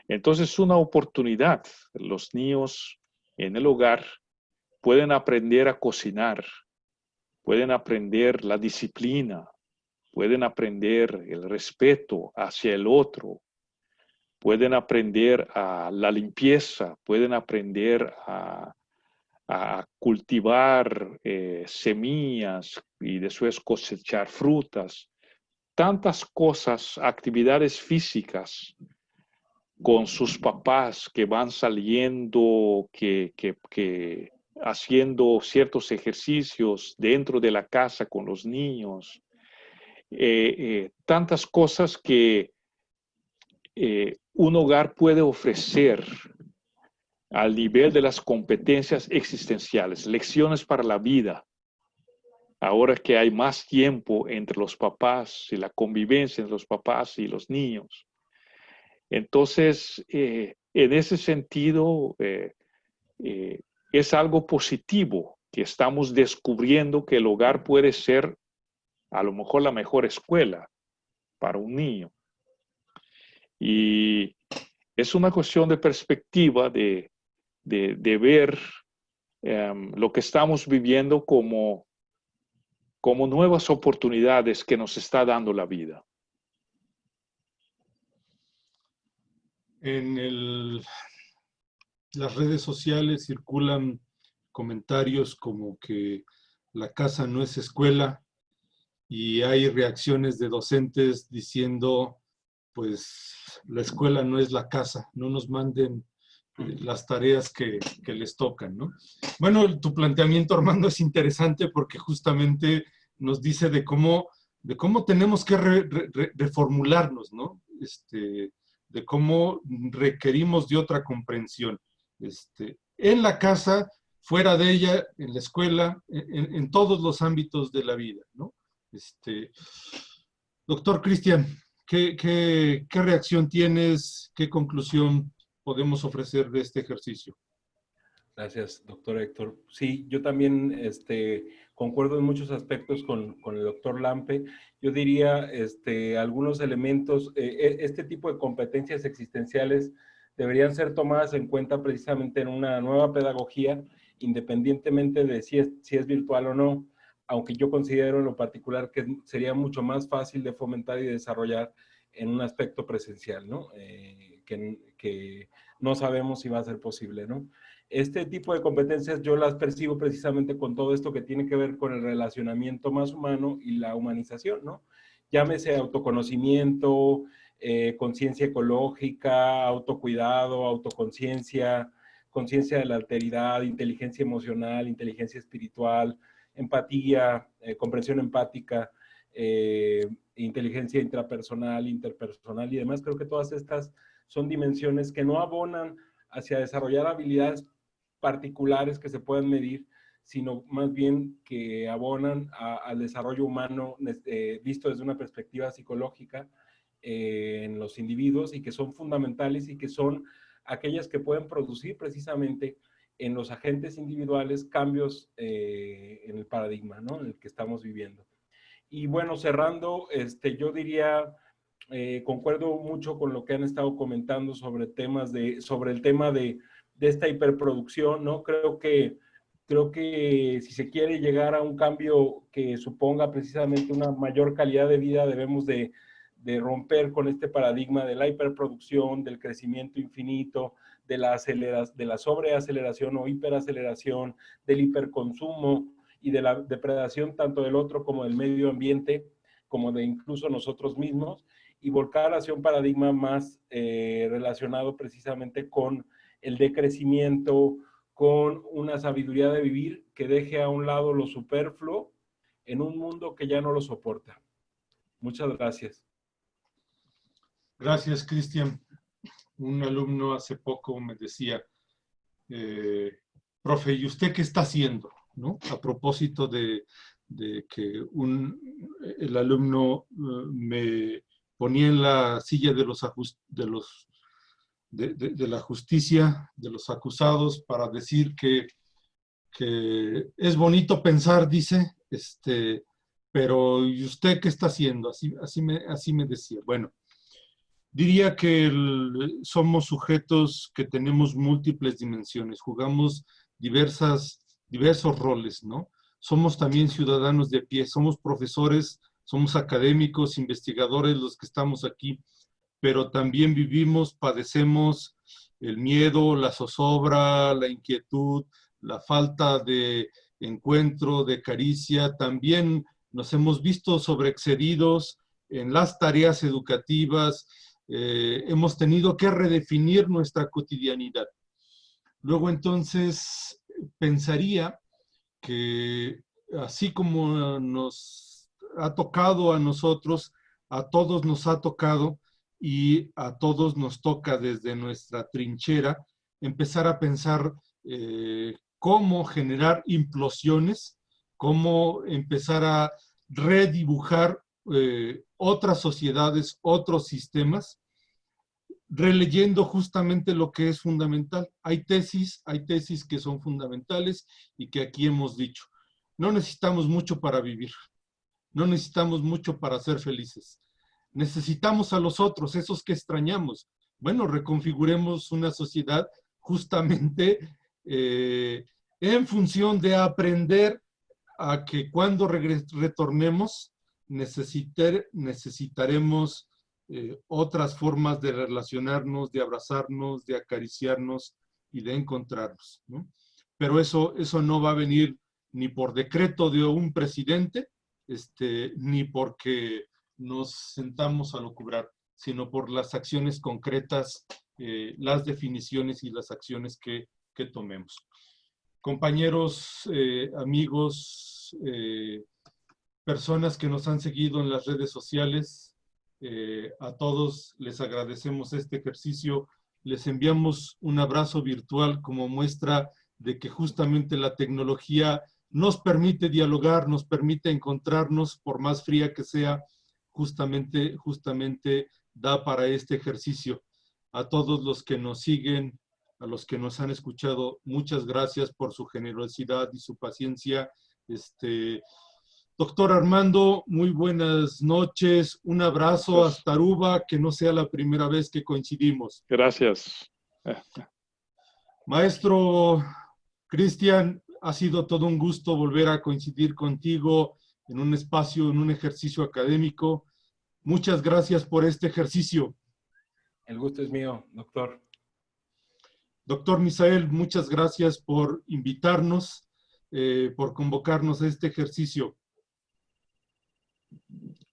[SPEAKER 2] Entonces es una oportunidad. Los niños en el hogar pueden aprender a cocinar, pueden aprender la disciplina, pueden aprender el respeto hacia el otro, pueden aprender a la limpieza, pueden aprender a cultivar semillas y después cosechar frutas. Tantas cosas, actividades físicas con sus papás que van saliendo, que haciendo ciertos ejercicios dentro de la casa con los niños. Tantas cosas que un hogar puede ofrecer al nivel de las competencias existenciales, lecciones para la vida. Ahora que hay más tiempo entre los papás y la convivencia entre los papás y los niños. Entonces, en ese sentido, es algo positivo que estamos descubriendo que el hogar puede ser a lo mejor la mejor escuela para un niño. Y es una cuestión de perspectiva, de ver lo que estamos viviendo como nuevas oportunidades que nos está dando la vida.
[SPEAKER 4] En las redes sociales circulan comentarios como que la casa no es escuela y hay reacciones de docentes diciendo, pues la escuela no es la casa, no nos manden las tareas que les tocan, ¿no? Bueno, tu planteamiento, Armando, es interesante porque justamente nos dice de cómo tenemos que reformularnos, ¿no? De cómo requerimos de otra comprensión. En la casa, fuera de ella, en la escuela, en todos los ámbitos de la vida, ¿no? Doctor Cristian, ¿qué reacción tienes? ¿Qué conclusión podemos ofrecer de este ejercicio?
[SPEAKER 5] Gracias, doctor Héctor. Sí, yo también concuerdo en muchos aspectos con el doctor Lampe. Yo diría algunos elementos, este tipo de competencias existenciales deberían ser tomadas en cuenta precisamente en una nueva pedagogía, independientemente de si es virtual o no, aunque yo considero en lo particular que sería mucho más fácil de fomentar y desarrollar en un aspecto presencial, ¿no? Que no sabemos si va a ser posible, ¿no? Este tipo de competencias yo las percibo precisamente con todo esto que tiene que ver con el relacionamiento más humano y la humanización, ¿no? Llámese autoconocimiento, conciencia ecológica, autocuidado, autoconciencia, conciencia de la alteridad, inteligencia emocional, inteligencia espiritual, empatía, comprensión empática, inteligencia intrapersonal, interpersonal y demás. Creo que todas estas son dimensiones que no abonan hacia desarrollar habilidades particulares que se puedan medir, sino más bien que abonan al desarrollo humano visto desde una perspectiva psicológica en los individuos y que son fundamentales y que son aquellas que pueden producir precisamente en los agentes individuales cambios en el paradigma, ¿no? En el que estamos viviendo. Y bueno, cerrando, yo diría, concuerdo mucho con lo que han estado comentando sobre el tema de esta hiperproducción, ¿no? Creo que si se quiere llegar a un cambio que suponga precisamente una mayor calidad de vida, debemos de romper con este paradigma de la hiperproducción, del crecimiento infinito, de la sobreaceleración o hiperaceleración, del hiperconsumo y de la depredación tanto del otro como del medio ambiente, como de incluso nosotros mismos, y volcar hacia un paradigma más relacionado precisamente con el decrecimiento, con una sabiduría de vivir que deje a un lado lo superfluo en un mundo que ya no lo soporta. Muchas gracias.
[SPEAKER 4] Gracias, Cristian. Un alumno hace poco me decía, profe, ¿y usted qué está haciendo? ¿No? A propósito de que el alumno me ponía en la silla de la justicia, de los acusados, para decir que es bonito pensar, dice, pero ¿y usted qué está haciendo? Así me decía. Bueno, diría que somos sujetos que tenemos múltiples dimensiones, jugamos diversos roles, ¿no? Somos también ciudadanos de pie, somos profesores, somos académicos, investigadores los que estamos aquí, pero también vivimos, padecemos el miedo, la zozobra, la inquietud, la falta de encuentro, de caricia. También nos hemos visto sobreexcedidos en las tareas educativas, hemos tenido que redefinir nuestra cotidianidad. Luego entonces pensaría que así como nos ha tocado a nosotros, a todos nos ha tocado y a todos nos toca desde nuestra trinchera empezar a pensar cómo generar implosiones, cómo empezar a redibujar otras sociedades, otros sistemas, releyendo justamente lo que es fundamental. Hay tesis que son fundamentales y que aquí hemos dicho. No necesitamos mucho para vivir, no necesitamos mucho para ser felices. Necesitamos a los otros, esos que extrañamos. Bueno, reconfiguremos una sociedad justamente en función de aprender a que cuando retornemos necesitaremos otras formas de relacionarnos, de abrazarnos, de acariciarnos y de encontrarnos, ¿no? Pero eso no va a venir ni por decreto de un presidente, ni porque nos sentamos a lucubrar, sino por las acciones concretas, las definiciones y las acciones que tomemos. Compañeros, amigos, personas que nos han seguido en las redes sociales, a todos les agradecemos este ejercicio, les enviamos un abrazo virtual como muestra de que justamente la tecnología nos permite dialogar, nos permite encontrarnos, por más fría que sea, justamente da para este ejercicio. A todos los que nos siguen, a los que nos han escuchado, muchas gracias por su generosidad y su paciencia. Doctor Armando, muy buenas noches. Un abrazo hasta Aruba, que no sea la primera vez que coincidimos.
[SPEAKER 2] Gracias.
[SPEAKER 4] Maestro Cristian, ha sido todo un gusto volver a coincidir contigo en un espacio, en un ejercicio académico. Muchas gracias por este ejercicio.
[SPEAKER 5] El gusto es mío, doctor.
[SPEAKER 4] Doctor Misael, muchas gracias por invitarnos, por convocarnos a este ejercicio.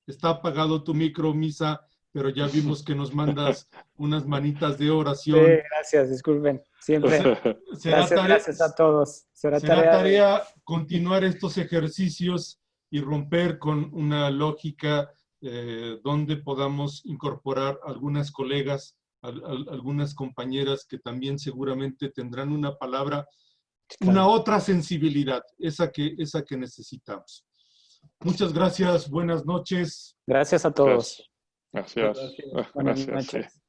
[SPEAKER 4] Está apagado tu micro, Misa, pero ya vimos que nos mandas unas manitas de oración.
[SPEAKER 1] Sí, gracias, disculpen. Siempre. Gracias a todos.
[SPEAKER 4] Será tarea continuar estos ejercicios y romper con una lógica donde podamos incorporar algunas colegas, algunas compañeras que también seguramente tendrán una palabra, una otra sensibilidad, esa que necesitamos. Muchas gracias, buenas noches.
[SPEAKER 1] Gracias a todos.
[SPEAKER 2] Gracias.
[SPEAKER 1] Buenas noches.